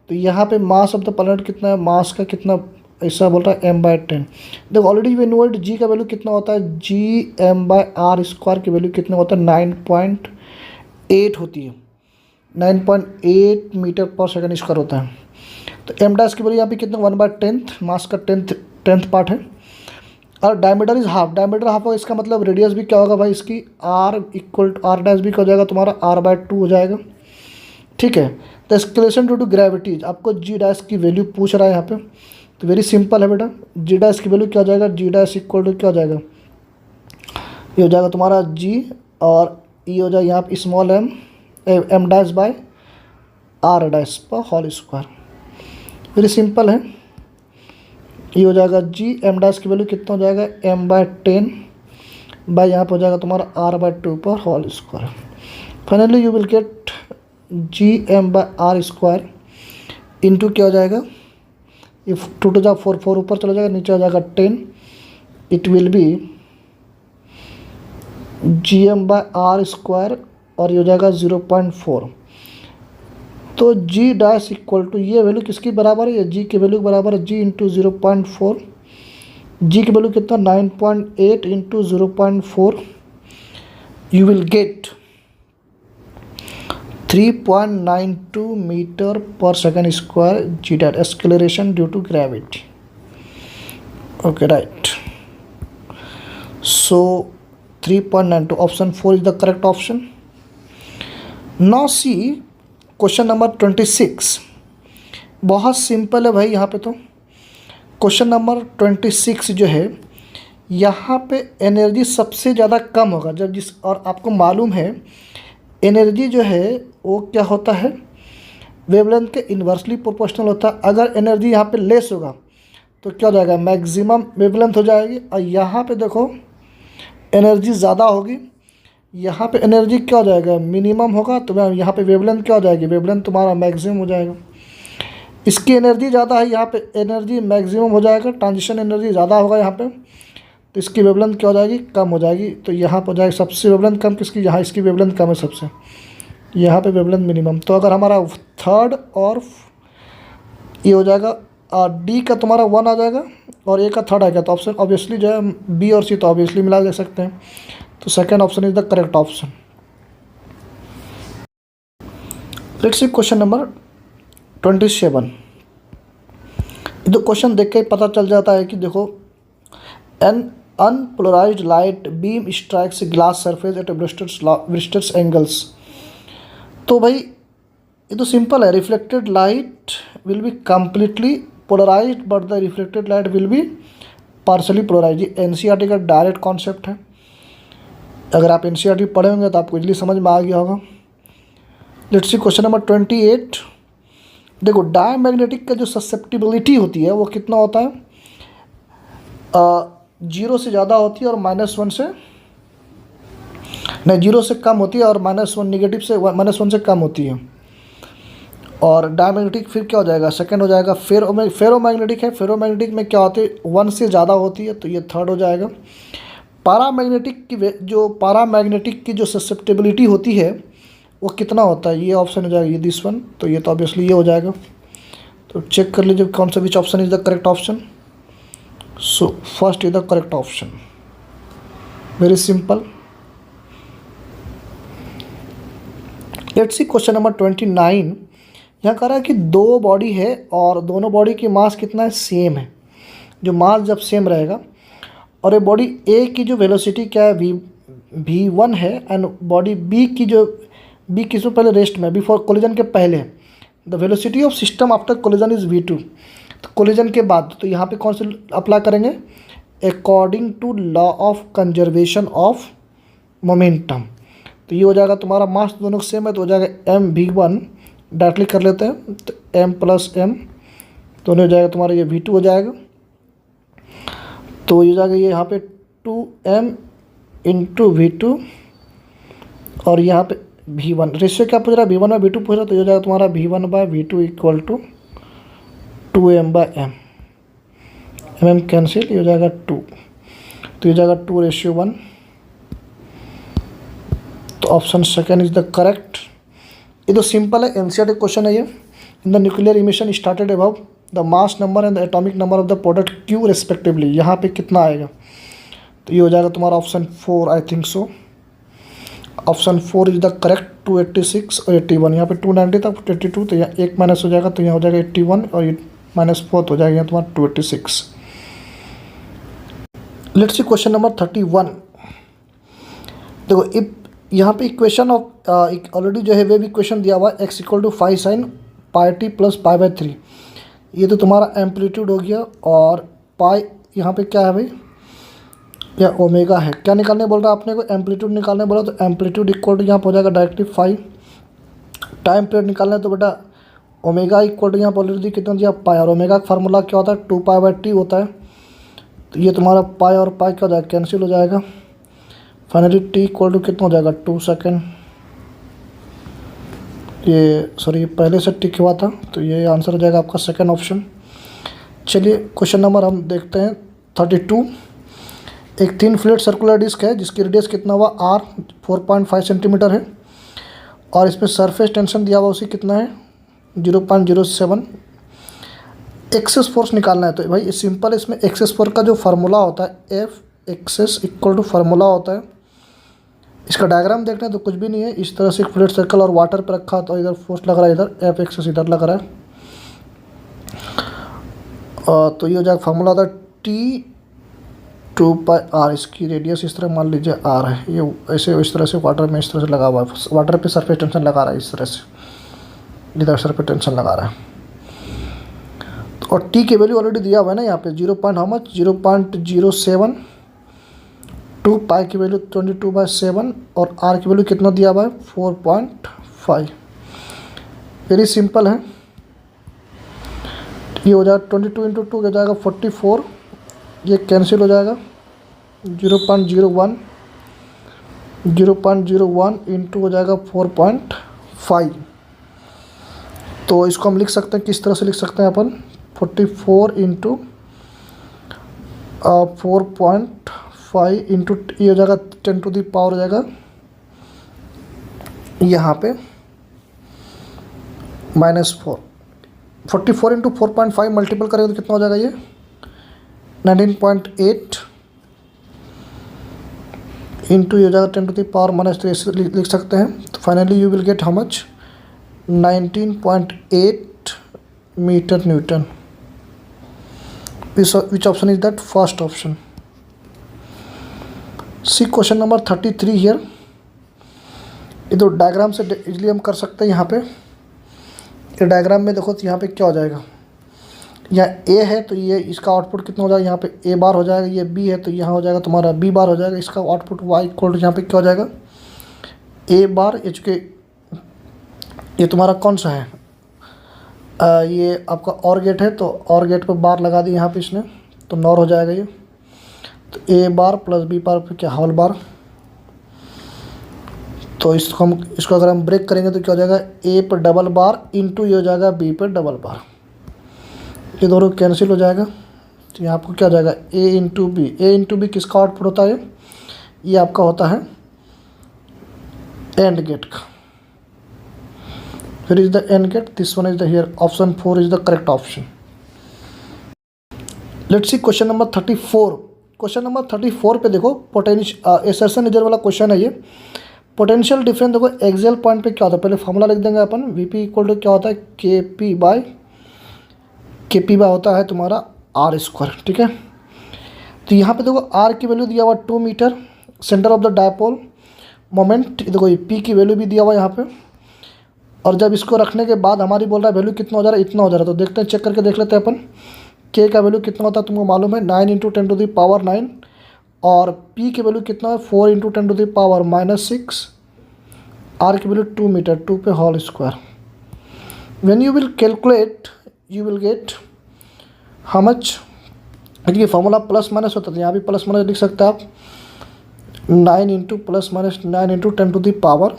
तो यहाँ पे मास ऑफ द प्लैनेट कितना है, मास का कितना ऐसा बोल रहा है m/10. देखो ऑलरेडी वी नो इट. जी का वैल्यू कितना होता है, Gm/r² की वैल्यू कितना होता है 9.8 होती है. 9.8 मीटर/सेकंड होता है. तो एम डैश की वैल्यू यहाँ पे कितना 1/10. मास का 10th पार्ट है. और diameter is half. Diameter half होगा, इसका मतलब रेडियस भी क्या होगा भाई इसकी r इक्वल टू r डैश भी क्या हो जाएगा तुम्हारा r/2 हो जाएगा. ठीक है. The acceleration due to gravity, आपको जी डैश की वैल्यू पूछ रहा है यहाँ पे. तो वेरी सिंपल है बेटा. जी डैश की वैल्यू क्या हो जाएगा, जी डैश इक्वल टू क्या हो जाएगा, ये हो जाएगा तुम्हारा जी और ये हो जाएगा यहाँ पे small m dash by r dash पर होल स्क्वायर. वेरी सिंपल है. ये हो जाएगा जी m डैश की वैल्यू कितना हो जाएगा m/10 बाय यहाँ पर हो जाएगा तुम्हारा r/2 पर whole square. Finally you will get Gm/r² into क्या हो जाएगा, इफ 2 to 4 4 ऊपर चला जाएगा, नीचे हो जाएगा 10. इट विल बी Gm/r² और ये हो जाएगा 0.4. तो जी डैश इक्वल टू ये वैल्यू किसकी बराबर है, ये जी की वैल्यू बराबर है जी इंटू 0.4. जी की वैल्यू कितना 9.8 into 0.4. You will get 3.92 metre per second squared g that. Acceleration due to gravity. Okay right. So 3.92 option 4 is the correct option. Now see question number 26. बहुत सिंपल है भाई यहाँ पे. तो क्वेश्चन नंबर 26 जो है यहाँ पे एनर्जी सबसे ज़्यादा कम होगा जब जिस, और आपको मालूम है एनर्जी जो है वो क्या होता है, वेवलेंथ के इन्वर्सली प्रोपोर्शनल होता है. अगर एनर्जी यहाँ पे लेस होगा तो क्या हो जाएगा, मैक्सिमम वेवलेंथ हो जाएगी. और यहाँ पे देखो एनर्जी ज़्यादा होगी, यहाँ पे एनर्जी क्या हो जाएगा, मिनिमम होगा, तो यहाँ पे वेवलेंथ क्या हो जाएगी, वेवलेंथ तुम्हारा मैक्सिमम हो जाएगा। इसकी एनर्जी ज़्यादा है, यहाँ पे एनर्जी मैक्सिमम हो जाएगा, ट्रांजिशन एनर्जी ज़्यादा होगा यहाँ पे, तो इसकी वेवलेंथ क्या हो जाएगी, कम हो जाएगी। तो यहाँ पर हो जाएगी सबसे वेवलेंथ कम किसकी, यहाँ इसकी वेवलेंथ कम है सबसे, यहाँ पे वेवलेंथ मिनिमम। तो अगर हमारा थर्ड और ये हो जाएगा डी का तुम्हारा 1 आ जाएगा और ए का थर्ड आएगा, तो ऑप्शन ऑब्वियसली जो है बी और सी तो ऑब्वियसली मिला दे सकते हैं। तो second option is the correct option. Let's see question number 27। तो क्वेश्चन देख के पता चल जाता है कि देखो, an unpolarised light beam strikes glass surface at Brewster's angles. तो भाई ये तो सिंपल है, reflected light will be completely polarised but the reflected light will be partially polarised. ये एनसीईआरटी का डायरेक्ट कॉन्सेप्ट है। अगर आप एनसीईआरटी पढ़े होंगे तो आपको इजली समझ में आ गया होगा। Let's see question number 28। देखो, डायमैग्नेटिक का जो ससेप्टिबिलिटी होती है वो कितना होता है, 0 से ज़्यादा होती है और -1 से नहीं, 0 से कम होती है और -1 नेगेटिव से -1 से कम होती है। और डायमैग्नेटिक फिर क्या हो जाएगा, सेकंड हो जाएगा। फेरोमैग्नेटिक है, फेरोमैग्नेटिक में क्या होती है, 1 से ज़्यादा होती है, तो ये थर्ड हो जाएगा। पारामैग्नेटिक की जो ससेप्टेबिलिटी होती है वो कितना होता है, ये ऑप्शन हो जाएगा, ये दिस वन, तो ये तो ऑब्वियसली ये हो जाएगा। तो चेक कर लीजिए कौन सा विच option is the correct option. So first is the correct option, very simple. Let's see question number 29। यहाँ कह रहा है कि 2 बॉडी है और दोनों बॉडी की मास कितना है, सेम है। जो मास जब सेम रहेगा और ये बॉडी ए की जो वेलोसिटी क्या है, v1 है, एंड बॉडी बी की जो बी किसमें पहले रेस्ट में, बिफोर कोलिजन के पहले, the velocity of system after collision is v2। तो कोलिजन के बाद तो यहाँ पे कौन से अप्लाई करेंगे, according to law of conservation of momentum. तो ये हो जाएगा तुम्हारा मास दोनों सेम है, तो हो जाएगा mv1, डायरेक्टली कर लेते हैं, तो m + m दोनों हो जाएगा तुम्हारा, ये v2 हो जाएगा। तो ये जाएगा ये यहाँ पे 2m × v2 और यहाँ पे v1, रेशियो क्या पूछ रहा है, v1 by v2 पूछ रहा है, तो ये हो जाएगा तुम्हारा v1/v2 = 2m/m, mm कैंसिल, ये हो जाएगा 2, तो ये जाएगा 2:1। तो option second is the correct. ये तो सिंपल है, एनसीईआरटी क्वेश्चन है ये। In the nuclear emission started above the mass number and the atomic number of the product Q respectively, यहाँ पे कितना आएगा, तो ये हो जाएगा तुम्हारा option 4, I think so. Option 4 is the correct. 286 और 81, यहाँ पे 290 था, 82, तो यहाँ 1 माइनस हो जाएगा, तो यहाँ हो जाएगा 81 और ये -4 हो जाएगा, यहाँ तुम्हारा 286। Let's see question number 31। देखो, इफ यहाँ पे इक्वेशन ऑफ ऑलरेडी जो है वे भी इक्वेशन दिया हुआ है, x = 5 sin πt + π/3। ये तो तुम्हारा एम्पलीट्यूड हो गया, और पाई यहाँ पे क्या है भाई, या ओमेगा है। क्या निकालने बोल रहा है आपने को, एम्पलीट्यूड निकालने बोला, तो एम्पलीट्यूड इक्वल टू यहाँ पर हो जाएगा डायरेक्टली 5। टाइम पीरियड निकालना है तो बेटा ओमेगा इक्वल टू यहाँ पर ऑलरेडी कितना दिया, पाई, और ओमेगा का फार्मूला क्या होता है, 2π/t होता है। तो ये तुम्हारा पाई और पाई क्या हो जाएगा, कैंसिल हो जाएगा। फाइनली t = कितना हो जाएगा, 2 सेकेंड। ये सॉरी, पहले से टिक हुआ था, तो ये आंसर हो जाएगा आपका सेकेंड ऑप्शन। चलिए क्वेश्चन नंबर हम देखते हैं 32। एक थिन फ्लैट सर्कुलर डिस्क है जिसकी रेडियस कितना हुआ, r 4.5 सेंटीमीटर है, और इसमें सरफेस टेंशन दिया हुआ उसी कितना है, 0.07। एक्सेस फोर्स निकालना है, तो भाई सिंपल, इसमें एक्सेस फोर्स का जो फार्मूला होता है, F एक्सेस = फार्मूला होता है। इसका डायग्राम देखना है तो कुछ भी नहीं है, इस तरह से एक फ्लैट सर्कल और वाटर पर रखा, तो इधर फोर्स लग रहा है, इधर F एक्सेस इधर लग रहा है। तो ये हो जाएगा फार्मूला था T2πr। इसकी रेडियस इस तरह मान लीजिए r है, ये ऐसे इस तरह से वाटर में इस तरह से लगा हुआ है, वाटर पे सरफेस टेंशन लगा रहा है, इस तरह से इधर सरफेस टेंशन लगा रहा है। और t की वैल्यू ऑलरेडी दिया हुआ है ना यहाँ पे, 0.07, 2 पाई की वैल्यू 22/7, और r की वैल्यू कितना दिया हुआ है, 4.5। वेरी सिंपल है। ये हो जाएगा 22 × 2 हो जाएगा 44, ये कैंसिल हो जाएगा, 0.01, 0.01 इंटू हो जाएगा 4.5। तो इसको हम लिख सकते हैं, किस तरह से लिख सकते हैं अपन, 44 इंटू 4.5 इंटू ये हो जाएगा 10 टू द पावर हो जाएगा यहाँ पे -4। 44 इंटू 4.5 मल्टीपल करेंगे तो कितना हो जाएगा ये 19.8 इंटू ये हो जाएगा 10 टू द पावर -3 लिख सकते हैं। तो finally you will get how much 19.8 metre newton. Which option is that? First option. See question number 33 here. ये तो डायग्राम से इजली हम कर सकते हैं। यहाँ पे ये डायग्राम में देखो तो यहाँ पे क्या हो जाएगा, यहाँ ए है तो ये इसका आउटपुट कितना हो जाएगा, यहाँ पे ए बार हो जाएगा, ये बी है तो यहाँ हो जाएगा तुम्हारा बी बार हो जाएगा, इसका आउटपुट वाई इक्वल टू यहाँ पे क्या हो जाएगा ए बार। ये चूँकि ये तुम्हारा कौन सा है, ये आपका और गेट है तो और गेट पे बार लगा दी यहाँ पे इसने, तो नॉर हो जाएगा ये। तो ए बार प्लस बी बार पे क्या होल बार। तो इसको अगर हम ब्रेक करेंगे तो क्या हो जाएगा ए पर डबल बार इंटू ये हो जाएगा बी पर डबल बार, ये दोनों कैंसिल हो जाएगा। तो यहाँ आपको क्या हो जाएगा ए इंटू बी। ए इंटू बी किसका आउटपुट होता है, ये आपका होता है एंड गेट का। Here is the AND gate, this one is the here, option 4 is the correct option. Let's see question number 34. Question number 34 पे देखो पोटेंशियल एसर्शन रिजर्व वाला क्वेश्चन है ये। पोटेंशियल डिफरेंस देखो एक्सियल पॉइंट पे क्या होता है, पहले फॉर्मूला लिख देंगे अपन। वीपी इक्वल टू क्या होता है केपी बाय होता है तुम्हारा आर स्क्वायर, ठीक है। तो यहाँ पे देखो आर की वैल्यू दिया हुआ 2 metre, centre of the dipole moment देखो पी की वैल्यू भी दिया हुआ यहाँ पे। और जब इसको रखने के बाद हमारी बोल रहा है वैल्यू कितना हो जा रहा है, इतना हो जा रहा है। तो देखते हैं, चेक करके देख लेते हैं अपन के का वैल्यू कितना होता है, तुमको मालूम है 9 इंटू 10 टू द पावर 9, और पी की वैल्यू कितना है 4 into 10 to the power -6, R की वैल्यू 2 मीटर 2 पे whole square. When you will calculate you will get how much. देखिए फॉर्मूला प्लस माइनस होता है, यहाँ भी प्लस माइनस लिख सकते हैं आप, 9 into plus minus 9 into 10 to the power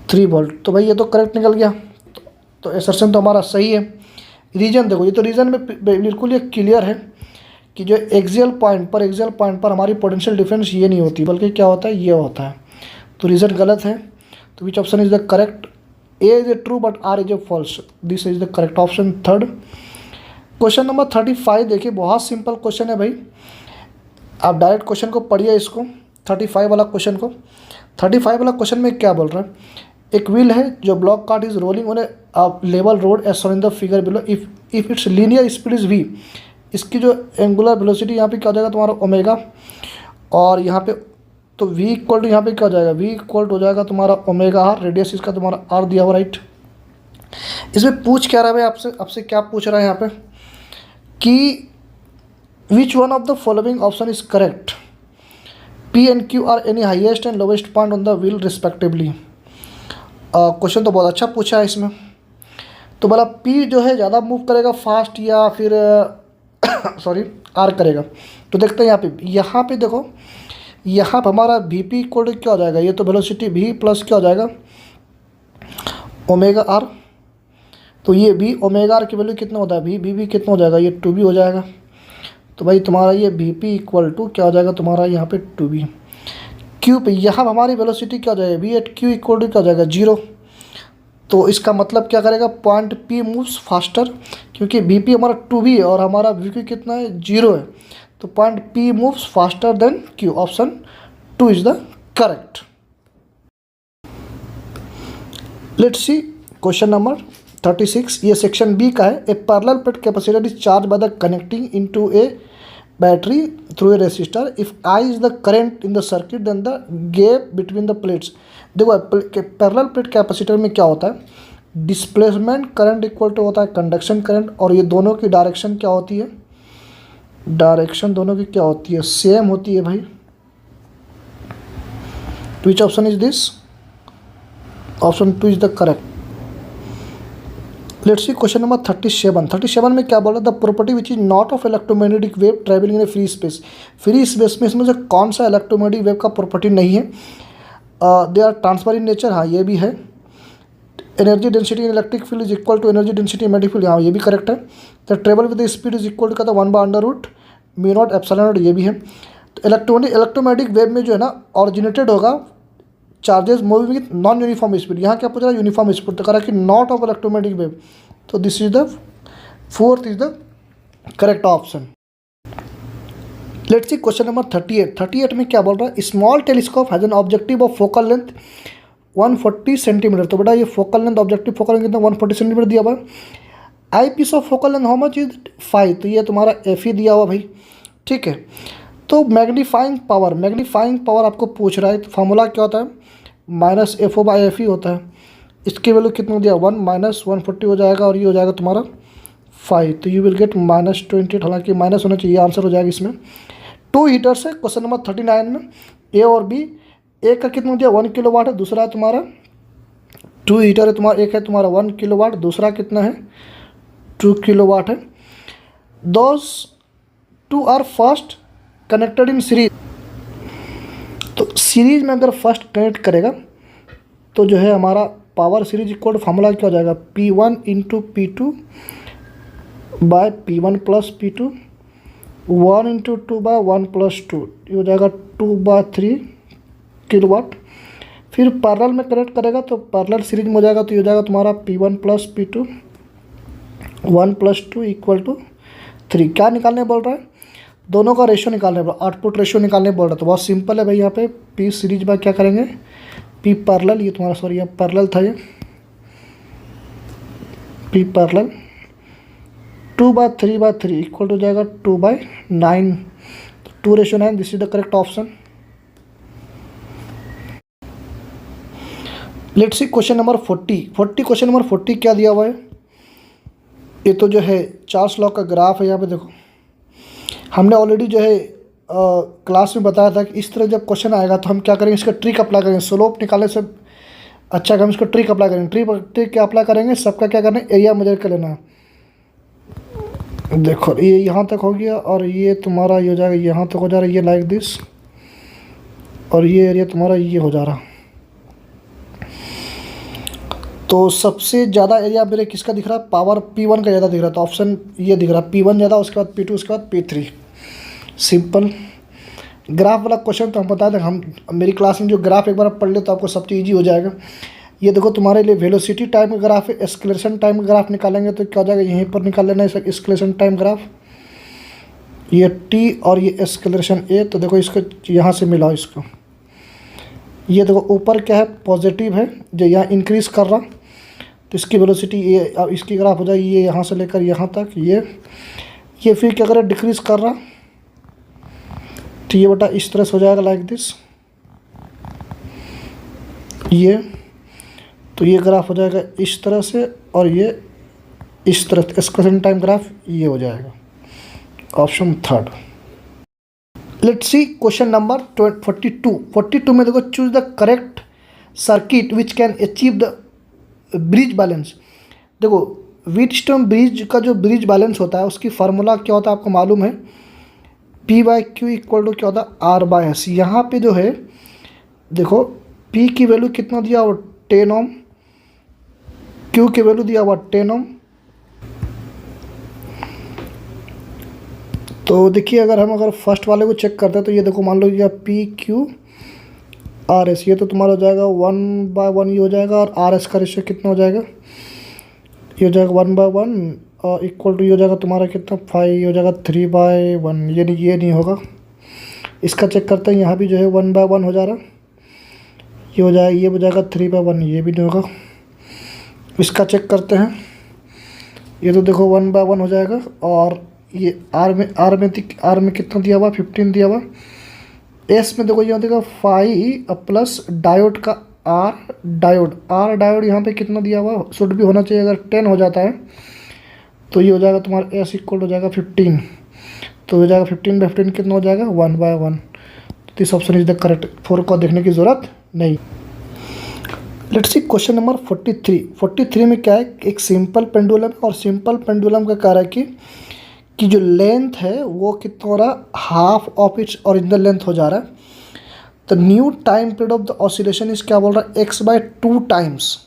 3 volt. तो भाई ये तो करेक्ट निकल गया, तो एसर्शन तो हमारा सही है। रीजन देखो, ये तो रीजन में बिल्कुल ये क्लियर है कि जो एक्सियल पॉइंट पर हमारी पोटेंशियल डिफरेंस ये नहीं होती, बल्कि क्या होता है ये होता है। तो रीजन गलत है। तो which option is the correct, A is a true but R is a false, this is the correct option third. Question number 35 देखिए, बहुत सिंपल क्वेश्चन है भाई, आप डायरेक्ट क्वेश्चन को पढ़िए इसको, 35 वाला क्वेश्चन को। 35 वाला क्वेश्चन में क्या बोल रहा है, एक व्हील है जो block cart is rolling on a level road as shown in the figure below, if its linear speed is V, इसकी जो एंगुलर वेलोसिटी यहाँ पे क्या हो जाएगा तुम्हारा ओमेगा, और यहाँ पे तो v इक्वल टू यहाँ पे क्या हो जाएगा, v इक्वल टू हो जाएगा तुम्हारा ओमेगा आर, रेडियस इसका तुम्हारा आर दिया हुआ, राइट। इसमें पूछ क्या रहा है भाई आपसे क्या पूछ रहा है यहाँ पे कि which one of the following option is correct, P and Q R any highest and lowest point on the wheel respectively. Question तो बहुत अच्छा पूछा है इसमें। तो बोला पी जो है ज़्यादा मूव करेगा फास्ट या फिर सॉरी आर करेगा। तो देखते हैं यहाँ पे देखो, यहाँ पर हमारा वी पी इक्वल टू क्या हो जाएगा, ये तो वेलोसिटी वी प्लस क्या हो जाएगा ओमेगा आर। तो ये वी ओमेगा आर की वैल्यू कितना होता है, वी कितना हो जाएगा, ये 2v हो जाएगा। तो भाई तुम्हारा ये वी पी इक्वल टू क्या हो जाएगा तुम्हारा यहाँ पे 2v। क्यू पे यहाँ हमारी वेलोसिटी क्या हो जाएगा, V at Q equal to क्या हो जाएगा 0। तो इसका मतलब क्या करेगा, पॉइंट पी मूव्स फास्टर, क्योंकि वी पी हमारा 2v है और हमारा वी क्यू कितना है 0 है। तो point P moves faster than Q, option 2 is the correct. Let's see question number 36, ये सेक्शन बी का है। A parallel plate capacitor is charge by the connecting into a battery through a resistor, if I is the current in the circuit then the gap between the plates. देखो parallel plate capacitor में क्या होता है, displacement current equal to होता है conduction current, और ये दोनों की डायरेक्शन क्या होती है, डायरेक्शन दोनों की क्या होती है, सेम होती है भाई। विच option is this, option 2 is the correct. Let's see question number 37 में क्या बोल रहा है, the property which is not of electromagnetic wave travelling in A free space. Free space में इसमें से कौन सा इलेक्ट्रोमैग्नेटिक वेव का प्रॉपर्टी नहीं है? They are transverse in nature, हाँ ये भी है। Energy density in electric field is equal to energy density in magnetic field, हाँ ये भी करेक्ट है। The travel with the speed is equal to कहता है 1/√μ0 एप्सिलॉन, ये भी है। तो इलेक्ट्रोमैग्नेटिक वेव में जो है ना ऑरिजिनेटेड होगा charges moving with non uniform speed. यहाँ क्या पूछ रहा है? यूनिफॉर्म स्पीड, तो कह रहा है कि नॉट ऑफ इलेक्ट्रोमैग्नेटिक वेव, तो this is the fourth is the correct option. Let's see question number 38 में क्या बोल रहा है, small telescope has an objective of focal length 140 centimetre. तो बेटा ये focal length, objective focal length कितना 140 सेंटीमीटर दिया हुआ है। Eyepiece of focal length how much is 5, तो ये तुम्हारा एफ ही दिया हुआ भाई, ठीक है। तो मैग्नीफाइंग पावर आपको पूछ रहा है, तो फार्मूला क्या होता है? -FO/F ही होता है। इसकी वैल्यू कितना दिया 1 -140 हो जाएगा, और ये हो जाएगा तुम्हारा 5, तो यू विल गेट -28, हालांकि माइनस होना चाहिए, आंसर हो जाएगा इसमें। 2 हीटर्स है क्वेश्चन नंबर 39 में, ए और बी। एक का कितना दिया 1 किलोवाट है, दूसरा है तुम्हारा 2 हीटर है तुम्हारा, एक है तुम्हारा 1 किलोवाट, दूसरा कितना है 2 किलोवाट है। Those 2 are first connected in series. तो सीरीज में अगर फर्स्ट कनेक्ट करेगा तो जो है हमारा power series equal to formula क्या हो जाएगा, P1 × P2 bye P1 + P2, 1 × 2 bye 1 + 2, ये हो जाएगा 2/3 किलोवाट। फिर पैरेलल में कनेक्ट करेगा तो पैरेलल सीरीज में हो जाएगा, तो ये हो जाएगा तुम्हारा P1 + P2 1 + 2 = 3। क्या निकालने बोल रहा है? दोनों का रेशियो निकालने बोल रहा है, आउटपुट रेशियो निकालने बोल रहा है। तो बहुत सिंपल है भाई, यहाँ पे P सीरीज बाय क्या करेंगे, P पैरेलल, ये तुम्हारा सॉरी यहाँ पैरेलल था, ये P पैरेलल 2/3/3 इक्वल हो जाएगा 2/9, 2:9, this is the correct option. Let's see question number 40 question number 40 क्या दिया हुआ है? ये तो जो है चार्ल्स लॉ का ग्राफ है। यहाँ पे देखो, हमने ऑलरेडी जो है क्लास में बताया था कि इस तरह जब क्वेश्चन आएगा तो हम क्या करेंगे, इसका ट्रिक अप्लाई करेंगे। स्लोप निकालने से अच्छा हम इसको ट्रिक अप्लाई करेंगे। ट्रिक क्या अप्लाई करेंगे, सबका क्या करना है, एरिया मेजर कर लेना है। देखो ये यहाँ तक हो गया, और ये तुम्हारा ये हो जाएगा यहाँ तक हो जा रहा है, ये लाइक दिस, और ये एरिया तुम्हारा ये हो जा रहा। तो सबसे ज़्यादा एरिया मेरे किसका दिख रहा है, पावर P1 का ज़्यादा दिख रहा है, तो ऑप्शन ये दिख रहा है P1 ज़्यादा, उसके बाद P2, उसके बाद P3। सिंपल ग्राफ वाला क्वेश्चन तो हम बता दें, हम मेरी क्लास में जो ग्राफ एक बार पढ़ ले तो आपको सब चीज़ ईजी हो जाएगा। ये देखो तुम्हारे लिए वेलोसिटी टाइम का ग्राफ है, एस्केलेशन टाइम का ग्राफ निकालेंगे तो क्या हो जाएगा, यहीं पर निकाल लेना है एस्केलेशन टाइम ग्राफ, ये T और ये एस्केलेशन A। तो देखो इसको यहाँ से मिलाओ इसको, ये देखो ऊपर क्या है पॉजिटिव है जो यहाँ इंक्रीज़ कर रहा, तो इसकी वेलोसिटी ये, अब इसकी ग्राफ हो जाएगी ये यहाँ से लेकर यहाँ तक, ये फिर क्या करे डिक्रीज़ कर रहा, तो ये बेटा इस तरह से हो जाएगा लाइक दिस, ये तो ये ग्राफ हो जाएगा इस तरह से, और ये इस तरह एस्केलेशन टाइम ग्राफ ये हो जाएगा, option third. Let's see question number 42 में देखो, choose the correct circuit which can achieve the bridge balance. देखो व्हीटस्टोन ब्रिज का जो ब्रिज बैलेंस होता है उसकी फार्मूला क्या होता है आपको मालूम है, P/Q इक्वल टू क्या होता है R/S। यहाँ पे जो है देखो P की वैल्यू कितना दिया हुआ 10 ओम, Q की वैल्यू दिया हुआ 10 ओम। तो देखिए अगर फर्स्ट वाले को चेक करते हैं तो ये देखो मान लो ये PQRS, ये तो तुम्हारा हो जाएगा 1/1 ये हो जाएगा, और RS का रेशियो कितना हो जाएगा, ये हो जाएगा 1/1 और इक्वल टू ये हो जाएगा तुम्हारा कितना 5, ये हो जाएगा 3/1। ये नहीं होगा, इसका चेक करते हैं, यहाँ भी जो है 1/1 हो जा रहा, ये हो जाएगा, ये हो जाएगा 3/1, ये भी नहीं होगा। इसका चेक करते हैं, ये तो देखो 1/1 हो जाएगा, और ये आर में कितना दिया हुआ 15 दिया हुआ। एस में देखो ये देखो 5 प्लस डायोड का आर डायोड यहाँ पे कितना दिया हुआ, शुड भी होना चाहिए, अगर 10 हो जाता है तो ये हो जाएगा तुम्हारा एस इक्वल हो जाएगा 15, तो हो जाएगा 15/15 कितना हो जाएगा 1/1। This option is the correct, 4 को देखने की ज़रूरत नहीं। लेट्स सी क्वेश्चन नंबर 43 में क्या है, एक सिंपल पेंडुलम और सिंपल पेंडुलम का कार्य है कि जो लेंथ है वो कितना हो रहा है, half of its original length हो जा रहा है। तो new time period of the oscillation is क्या बोल रहा है, x/2 टाइम्स।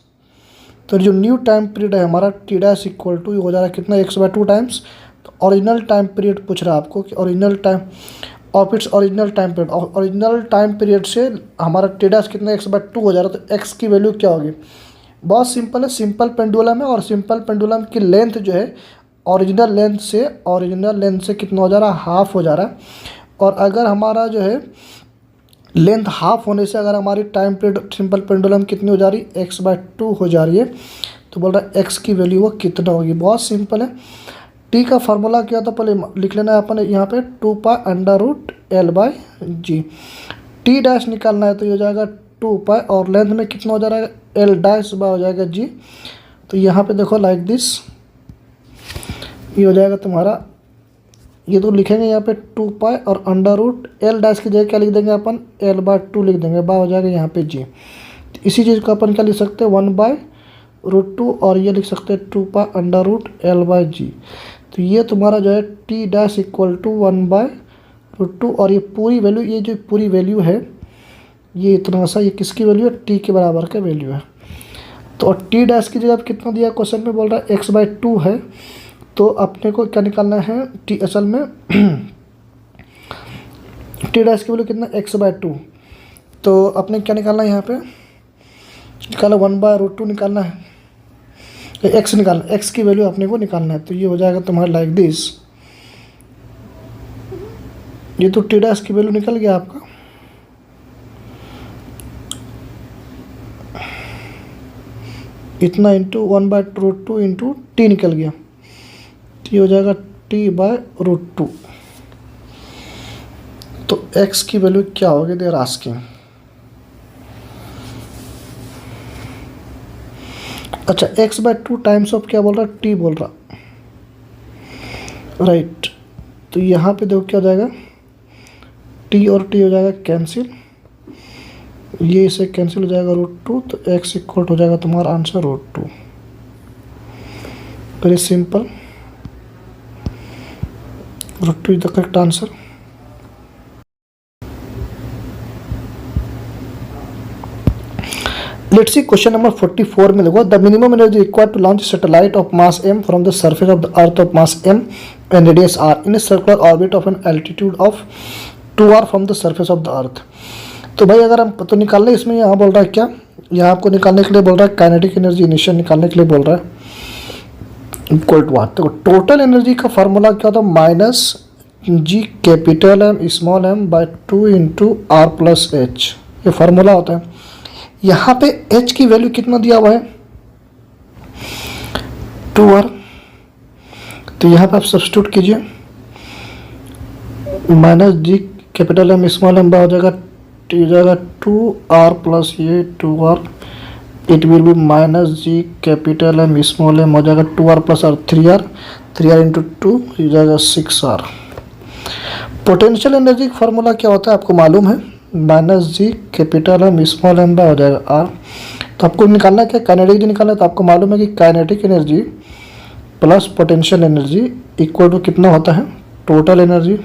तो जो न्यू टाइम पीरियड है हमारा t' इक्वल टू हो जा रहा है कितना, x/2 टाइम्स। तो ओरिजिनल टाइम पीरियड पूछ रहा है आपको कि original time of its original time period, original time period से हमारा t' कितना x/2 हो जा रहा है। तो x की वैल्यू क्या होगी, बहुत सिंपल है, सिंपल पेंडुलम है और सिंपल पेंडुलम की लेंथ जो है ओरिजिनल लेंथ से कितना हो जा रहा है, हाफ हो जा रहा है। और अगर हमारा जो है लेंथ हाफ होने से अगर हमारी टाइम पीरियड सिंपल पेंडुलम कितनी हो जा रही है, x/2 हो जा रही है। तो बोल रहा है x की वैल्यू वो कितना होगी, बहुत सिंपल है। t का फार्मूला क्या था पहले लिख लेना है अपन यहाँ पे, 2π√L/g। t' निकालना है तो ये हो जाएगा 2π और लेंथ में कितना हो जा रहा है, L' हो जाएगा g। तो यहाँ पे देखो लाइक दिस, ये हो जाएगा तुम्हारा, ये तो लिखेंगे यहाँ पे 2π और √L' की जगह क्या लिख देंगे अपन, L/2 लिख देंगे, बा हो जाएगा यहाँ पे g। इसी चीज़ को अपन क्या लिख सकते हैं, 1/√2 और ये लिख सकते हैं 2π√L/g। तो ये तुम्हारा जो है t' इक्वल टू 1/√2 और ये पूरी वैल्यू, ये जो पूरी वैल्यू है ये इतना सा, ये किसकी वैल्यू है, t के बराबर का वैल्यू है। तो t' की जगह कितना दिया क्वेश्चन में, बोल रहा है x/2 है। तो अपने को क्या निकालना है, t असल में t' की वैल्यू कितना, x/2। तो अपने क्या निकालना है यहाँ पे, निकाला 1/√2 निकालना है, x निकालना, x की वैल्यू अपने को निकालना है। तो ये हो जाएगा तुम्हारा लाइक दिस, ये तो t' की वैल्यू निकल गया आपका। इतना इंटू 1/√2 इंटू t निकल गया, ये हो जाएगा t/√2। तो x की वैल्यू क्या होगी, देयर आस्किंग। अच्छा, x/2 टाइम्स ऑफ क्या बोल रहा है, t बोल रहा, राइट। तो यहाँ पे देखो क्या हो जाएगा, t और t हो जाएगा कैंसिल, ये इसे कैंसिल हो जाएगा √2। तो x इक्वल हो जाएगा तुम्हारा answer √2। Very simple, √2 is the correct answer. Let's see question number 44 में देखो, the minimum energy required to launch satellite of mass m from the surface of the earth of mass m and radius r in a circular orbit of an altitude of 2r from the surface of the earth. तो भाई अगर हम तो निकालने, इसमें यहाँ बोल रहा है क्या, यहाँ आपको निकालने के लिए बोल रहा है काइनेटिक एनर्जी इनिशियल निकालने के लिए बोल रहा है, इक्वल टू तो टोटल एनर्जी का फार्मूला क्या होता है, -g capital M small m/2 into r plus h, ये फार्मूला होता है। यहाँ पे h की वैल्यू कितना दिया हुआ है, 2r। तो यहाँ पे आप सब्स्टिट्यूट कीजिए, -g capital M small m हो जाएगा, हो जाएगा 2r प्लस ये 2r, it will B -g capital M small m हो जाएगा 2r plus r, 3r into 2 हो जाएगा 6r। पोटेंशियल एनर्जी का फार्मूला क्या होता है आपको मालूम है, -g capital M small m हो जाएगा r। तो आपको निकालना क्या, काइनेटिक एनर्जी निकालना है। तो आपको मालूम है कि kinetic energy plus potential energy equal to कितना होता है, टोटल एनर्जी।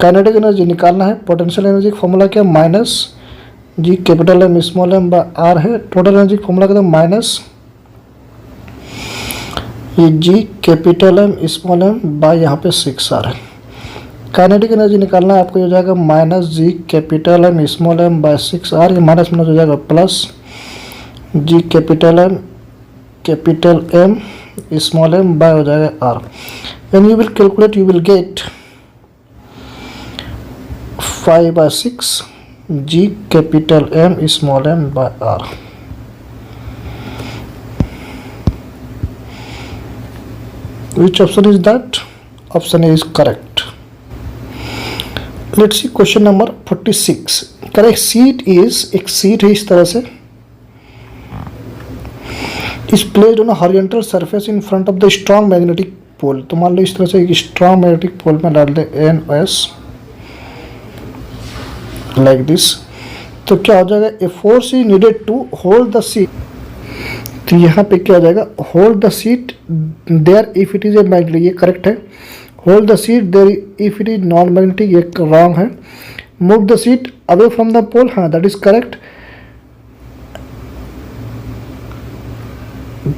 काइनेटिक एनर्जी निकालना है, पोटेंशियल एनर्जी का फॉर्मूला क्या, -g capital M small m r है। टोटल एनर्जी का फॉर्मूला क्या था, माइनस ये g capital M small m by यहाँ पे 6r है। काइनेटिक एनर्जी निकालना है आपको, हो जाएगा -g capital M small m by 6r, ये माइनस में हो जाएगा plus g capital M small m by हो जाएगा r। When you will calculate you will get 5/6 g capital M small m by r। Which option is that? Option A is correct. Let's see question number 46. Correct seat is, एक सीट है इस तरह से, is placed on a horizontal surface in front of the strong magnetic pole. तो मान लो इस तरह से एक स्ट्रॉन्ग मैग्नेटिक पोल में डाल दे NS लाइक दिस। तो क्या हो जाएगा, a force is needed to hold the sheet. तो यहाँ पे क्या हो जाएगा, hold the sheet there if it is a magnetic, ये करेक्ट है। Hold the sheet there if it is non magnetic, ये रॉन्ग है। Move the sheet away from the pole, हाँ that is correct.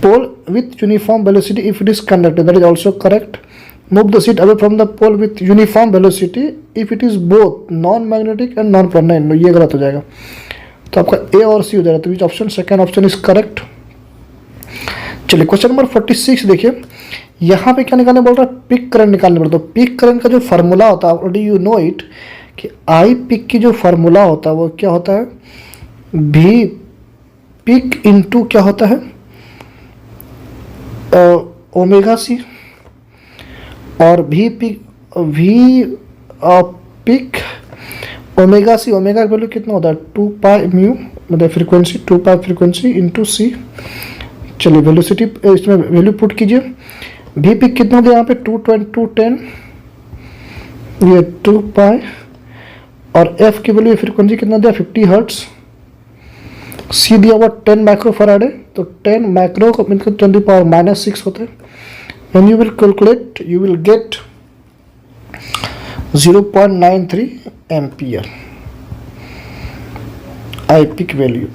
Pole with uniform velocity if it is conducted, that is also correct. Move the sheet away from the pole with uniform velocity if it is both non magnetic and non permanent, ये गलत हो जाएगा। तो आपका ए और सी हो जाएगा। तो which option, second option is correct. चलिए क्वेश्चन नंबर 46 देखिए, यहाँ पे क्या निकालने बोल रहा है, पिक करंट निकालने बोल रहा है। तो पिक करंट का जो फार्मूला होता है, ऑलरेडी यू नो इट, कि आई पिक की जो फार्मूला होता है वो क्या होता है, भी पिक इंटू क्या होता है, ओमेगा सी, और भी पिक ओमेगा सी, ओमेगा का वैल्यू कितना होता है 2 पाई म्यू, मतलब फ्रीक्वेंसी 2 पाई फ्रीक्वेंसी इंटू सी। चलिए वेलोसिटी इसमें वैल्यू पुट कीजिए। भी पिक कितना दिया यहाँ पे 210, ये 2 पाई, और एफ की वैल्यू फ्रीक्वेंसी कितना दिया 50 हर्ट्स। सी दिया हुआ 10 माइक्रो फराड है, तो 10 माइक्रो को मिलकर 10⁻⁻6 होते हैं। When you will calculate you will get 0.93 ampere I peak value.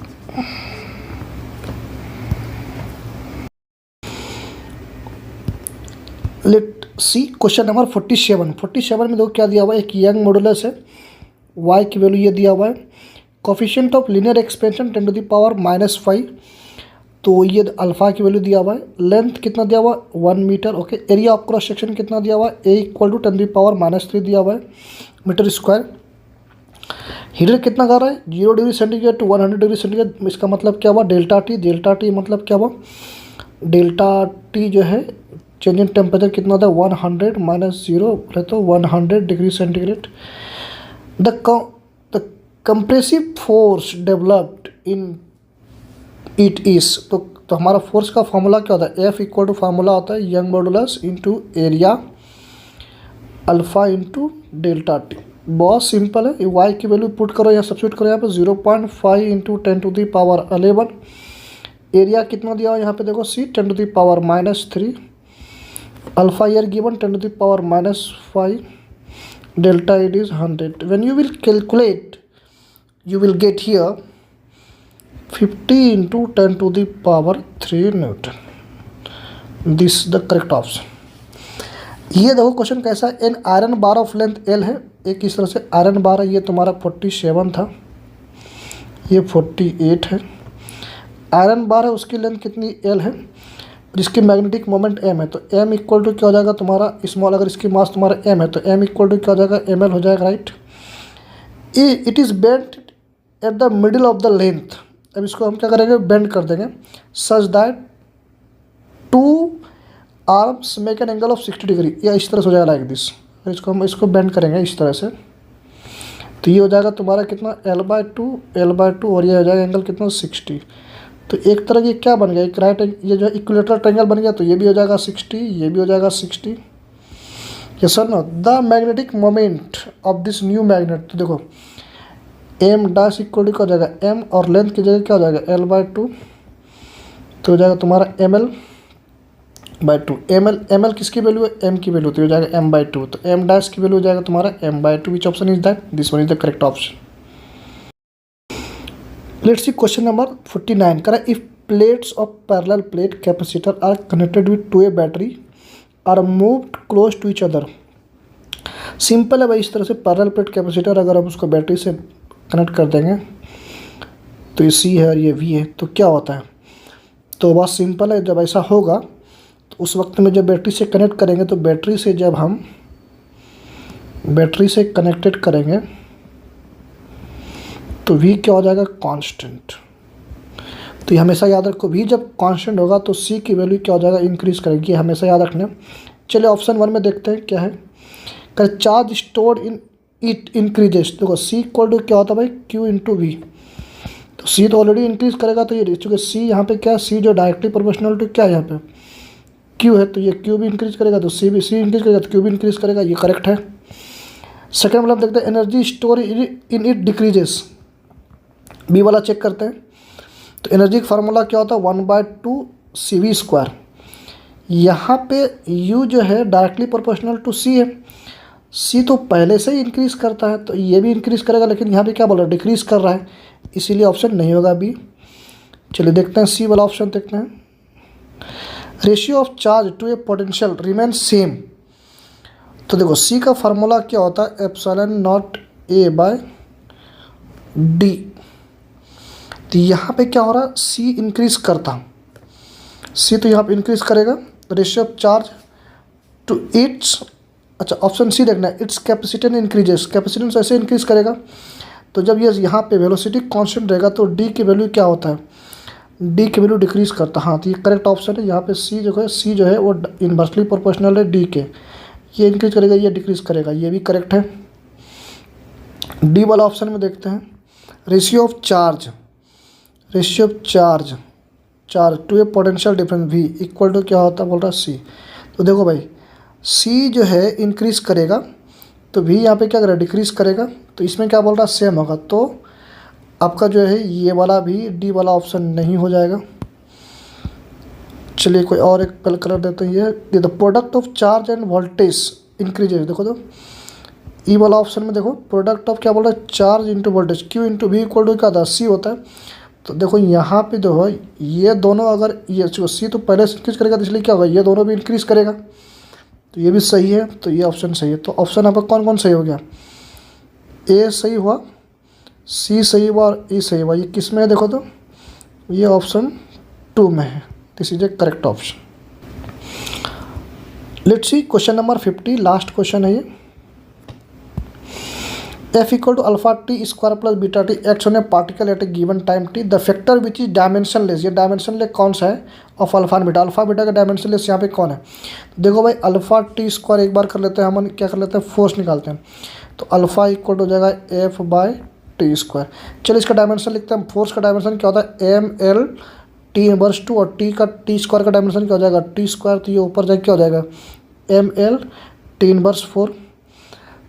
Let see question number 47 में देखो क्या दिया हुआ है, एक यंग मॉडुलस है, y की वैल्यू ये दिया हुआ है। कोफिशिएंट ऑफ लीनियर एक्सपेंशन 10⁻⁻5, तो ये अल्फा की वैल्यू दिया हुआ है। लेंथ कितना दिया हुआ है 1 मीटर, okay. Area of cross section कितना दिया हुआ है, a = 10⁻³ दिया हुआ है मीटर स्क्वायर। हीटर कितना कर रहा है 0 degree centigrade to 100 degree centigrade, इसका मतलब क्या हुआ डेल्टा टी मतलब क्या हुआ, डेल्टा टी जो है चेंज इन टेम्परेचर कितना होता है 100 -0 तो 100 degree centigrade. The compressive force developed in it is, तो हमारा फोर्स का फॉर्मूला क्या होता है, F = फार्मूला होता है young modulus into area alpha into delta T. बहुत सिंपल है, ये y की वैल्यू पुट करो, यहाँ सब्सिट्यूट करो, यहाँ पे 0.5 × 10⁻11। एरिया कितना दिया हुआ यहाँ पे देखो c 10⁻³ alpha year given 10⁻⁻5, delta it is 100। When you will calculate you will get here 50 × 10⁻³ Newton. This the correct option. ये देखो क्वेश्चन कैसा है, an iron bar of length L है, एक इस तरह से आयरन बार है, ये तुम्हारा 47 था, ये 48 है। आयरन बार है, उसकी लेंथ कितनी L है, जिसकी मैग्नेटिक मोमेंट M है, तो M = क्या हो जाएगा तुम्हारा स्मॉल, अगर इसकी मास तुम्हारा M है तो M = क्या हो जाएगा ml हो जाएगा, right. It is bent at the middle of the length, अब इसको हम क्या करेंगे बेंड कर देंगे, such that 2 arms make an angle of 60 degree, या इस तरह से हो जाएगा लाइक दिस। इसको हम इसको बेंड करेंगे इस तरह से, तो ये हो जाएगा तुम्हारा कितना L/2 और ये हो जाएगा एंगल कितना 60। तो एक तरह की क्या बन गया, एक राइट, ये जो है इक्विलेटरल ट्रायंगल बन गया, तो ये भी हो जाएगा 60, ये भी हो जाएगा 60। Yes sir no, the magnetic moment of this new magnet, तो देखो M' = क्या हो जाएगा M, और लेंथ की जगह क्या हो जाएगा L/2, तो हो जाएगा तुम्हारा ml/2। ml किसकी वैल्यू है M की वैल्यू, तो हो जाएगा m/2, तो M' की वैल्यू हो जाएगा तुम्हारा m/2। Which option is that, this one is the correct option. Let's see question number 49 करा, if plates of parallel plate capacitor are connected with to a battery are moved close to each other. Simple है भाई, इस तरह से parallel plate capacitor अगर हम उसको battery से कनेक्ट कर देंगे, तो ये C है और ये V है, तो क्या होता है, तो बहुत सिंपल है। जब ऐसा होगा तो उस वक्त में जब बैटरी से कनेक्ट करेंगे, तो बैटरी से जब हम बैटरी से कनेक्टेड करेंगे तो V क्या हो जाएगा कांस्टेंट। तो ये हमेशा याद रखो, V जब कांस्टेंट होगा तो C की वैल्यू क्या हो जाएगा इंक्रीज करेगी, हमेशा याद रखना। चलिए ऑप्शन 1 में देखते हैं क्या है, कर charge stored in it increases. देखो C = क्या होता है भाई Q × V, तो C तो ऑलरेडी इंक्रीज करेगा, तो ये चूँकि C यहाँ पे क्या है, C जो डायरेक्टली प्रोपोर्शनल टू क्या है यहाँ पे Q है, तो ये Q भी इंक्रीज करेगा, तो C इंक्रीज करेगा तो Q भी इंक्रीज करेगा, ये करेक्ट है। सेकेंड मतलब देखते हैं energy store in it decreases, B वाला चेक करते हैं। तो एनर्जी का फार्मूला क्या होता है, 1/2 CV²। यहाँ पे U जो है डायरेक्टली प्रोपोर्शनल टू C है। C तो पहले से ही इंक्रीज़ करता है, तो ये भी इंक्रीज़ करेगा, लेकिन यहाँ पे क्या बोल रहा है, डिक्रीज़ कर रहा है, इसीलिए ऑप्शन नहीं होगा बी। चलिए देखते हैं C वाला ऑप्शन देखते हैं। Ratio of charge to a potential remain same. तो देखो C का फार्मूला क्या होता है, ε0A/d। तो यहाँ पे क्या हो रहा है, C इंक्रीज़ करता, C तो यहाँ पे इंक्रीज़ करेगा। Ratio of charge to its, अच्छा ऑप्शन सी देखना है, इट्स कैपेसिटेंस इंक्रीजेस, कैपेसिटेंस ऐसे इंक्रीज़ करेगा। तो जब ये यहाँ पे वेलोसिटी कांस्टेंट रहेगा तो डी की वैल्यू क्या होता है, डी की वैल्यू डिक्रीज़ करता। हाँ, तो ये करेक्ट ऑप्शन है। यहाँ पे सी जो है वो इन्वर्सली प्रोपोर्शनल है डी के, ये इंक्रीज़ करेगा, ये डिक्रीज़ करेगा, ये भी करेक्ट है। डी वाला ऑप्शन में देखते हैं, ratio of charge to a potential difference V equal to क्या होता है, बोल रहा है C। तो देखो भाई C जो है इंक्रीज़ करेगा, तो V यहाँ पे क्या करेगा, डिक्रीज़ करेगा। तो इसमें क्या बोल रहा है, सेम होगा। तो आपका जो है ये वाला भी डी वाला ऑप्शन नहीं हो जाएगा। चलिए कोई और एक कलर देते हैं। ये the product of charge end voltage increases. देखो तो ई वाला ऑप्शन में देखो, प्रोडक्ट ऑफ क्या बोल रहा है, charge into voltage, Q into V equal to क्या था, C होता है। तो देखो यहाँ पे जो है ये दोनों, अगर ये C तो पहले से इंक्रीज़ करेगा, तो इसलिए क्या होगा, ये दोनों भी इंक्रीज़ करेगा। तो ये भी सही है, तो ये ऑप्शन सही है। तो ऑप्शन आपका कौन कौन सही हो गया, ए सही हुआ, C सही हुआ और E सही हुआ। ये किस में है देखो तो, ये ऑप्शन 2 में है। This is a correct option. Let's see question number 50, last question है ये। F equal to alpha T square plus beta T acts on a particle at a given time T, the factor which is dimensionless. ये dimensionless कौन सा है, of alpha beta का dimensionless यहाँ पे कौन है। देखो भाई अल्फा टी स्क्वायर एक बार कर लेते हैं, हम क्या कर लेते हैं, फोर्स निकालते हैं। तो अल्फा इक्वल हो जाएगा F/t²। चलिए इसका डायमेंशन लिखते हैं। फोर्स का डायमेंशन क्या होता है, mL/t⁻², और t² का डायमेंशन क्या हो जाएगा, t²। तो ये ऊपर जाके क्या हो जाएगा, mL/t⁻4।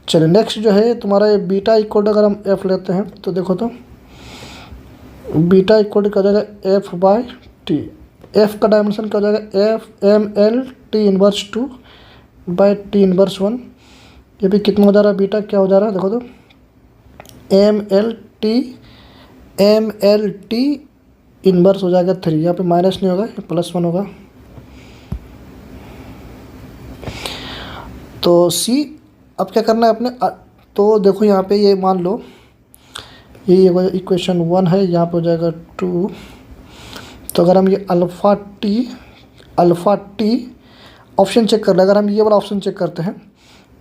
चलिए नेक्स्ट जो है तुम्हारा ये बीटा इक्वल अगर हम F लेते हैं, तो देखो तो बीटा इक्वल क्या हो जाएगा, F/t। F का डायमेंशन क्या हो जाएगा, mL/t⁻2/t⁻1। ये भी कितना हो जा रहा है, बीटा क्या हो जा रहा है, देखो तो mL/t⁻1 हो जाएगा 3। यहाँ पे माइनस नहीं होगा, ये +1 होगा। तो C अब क्या करना है अपने, तो देखो यहाँ पे ये मान लो ये इक्वेशन 1 है, यहाँ पे हो जाएगा 2। तो अगर हम ये अल्फ़ा टी ऑप्शन चेक कर ले, अगर हम ये वाला ऑप्शन चेक करते हैं,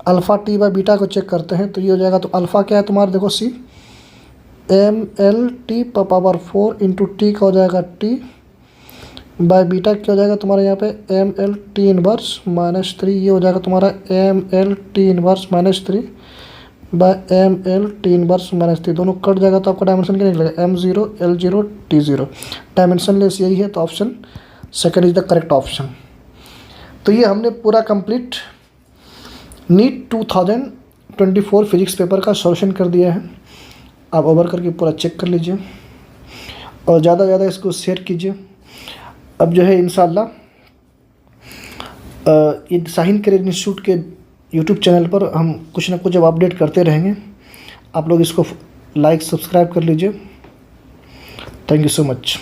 अल्फ़ा टी बाय बीटा को चेक करते हैं, तो ये हो जाएगा। तो अल्फ़ा क्या है तुम्हारा, देखो C mL/t⁴ इंटू टी का हो जाएगा t बाय बीटा क्या हो जाएगा तुम्हारा यहाँ पे mL/t⁻−3। ये हो जाएगा तुम्हारा mL/t⁻−3 बाय mL/t⁻−3। दोनों कट जाएगा तो आपका डायमेंशन क्या निकलेगा, m0 L0 t0। Dimension less यही है, तो option second is the correct option. तो ये हमने पूरा कंप्लीट नीट 2024 फिजिक्स पेपर का सॉल्यूशन कर दिया है। आप ओवर करके पूरा चेक कर लीजिए और ज़्यादा से ज़्यादा इसको शेयर कीजिए। अब जो है इंशाल्लाह ये शाहीन करियर इंस्टीट्यूट के यूट्यूब चैनल पर हम कुछ ना कुछ अब अपडेट करते रहेंगे। आप लोग इसको लाइक सब्सक्राइब कर लीजिए। Thank you so much.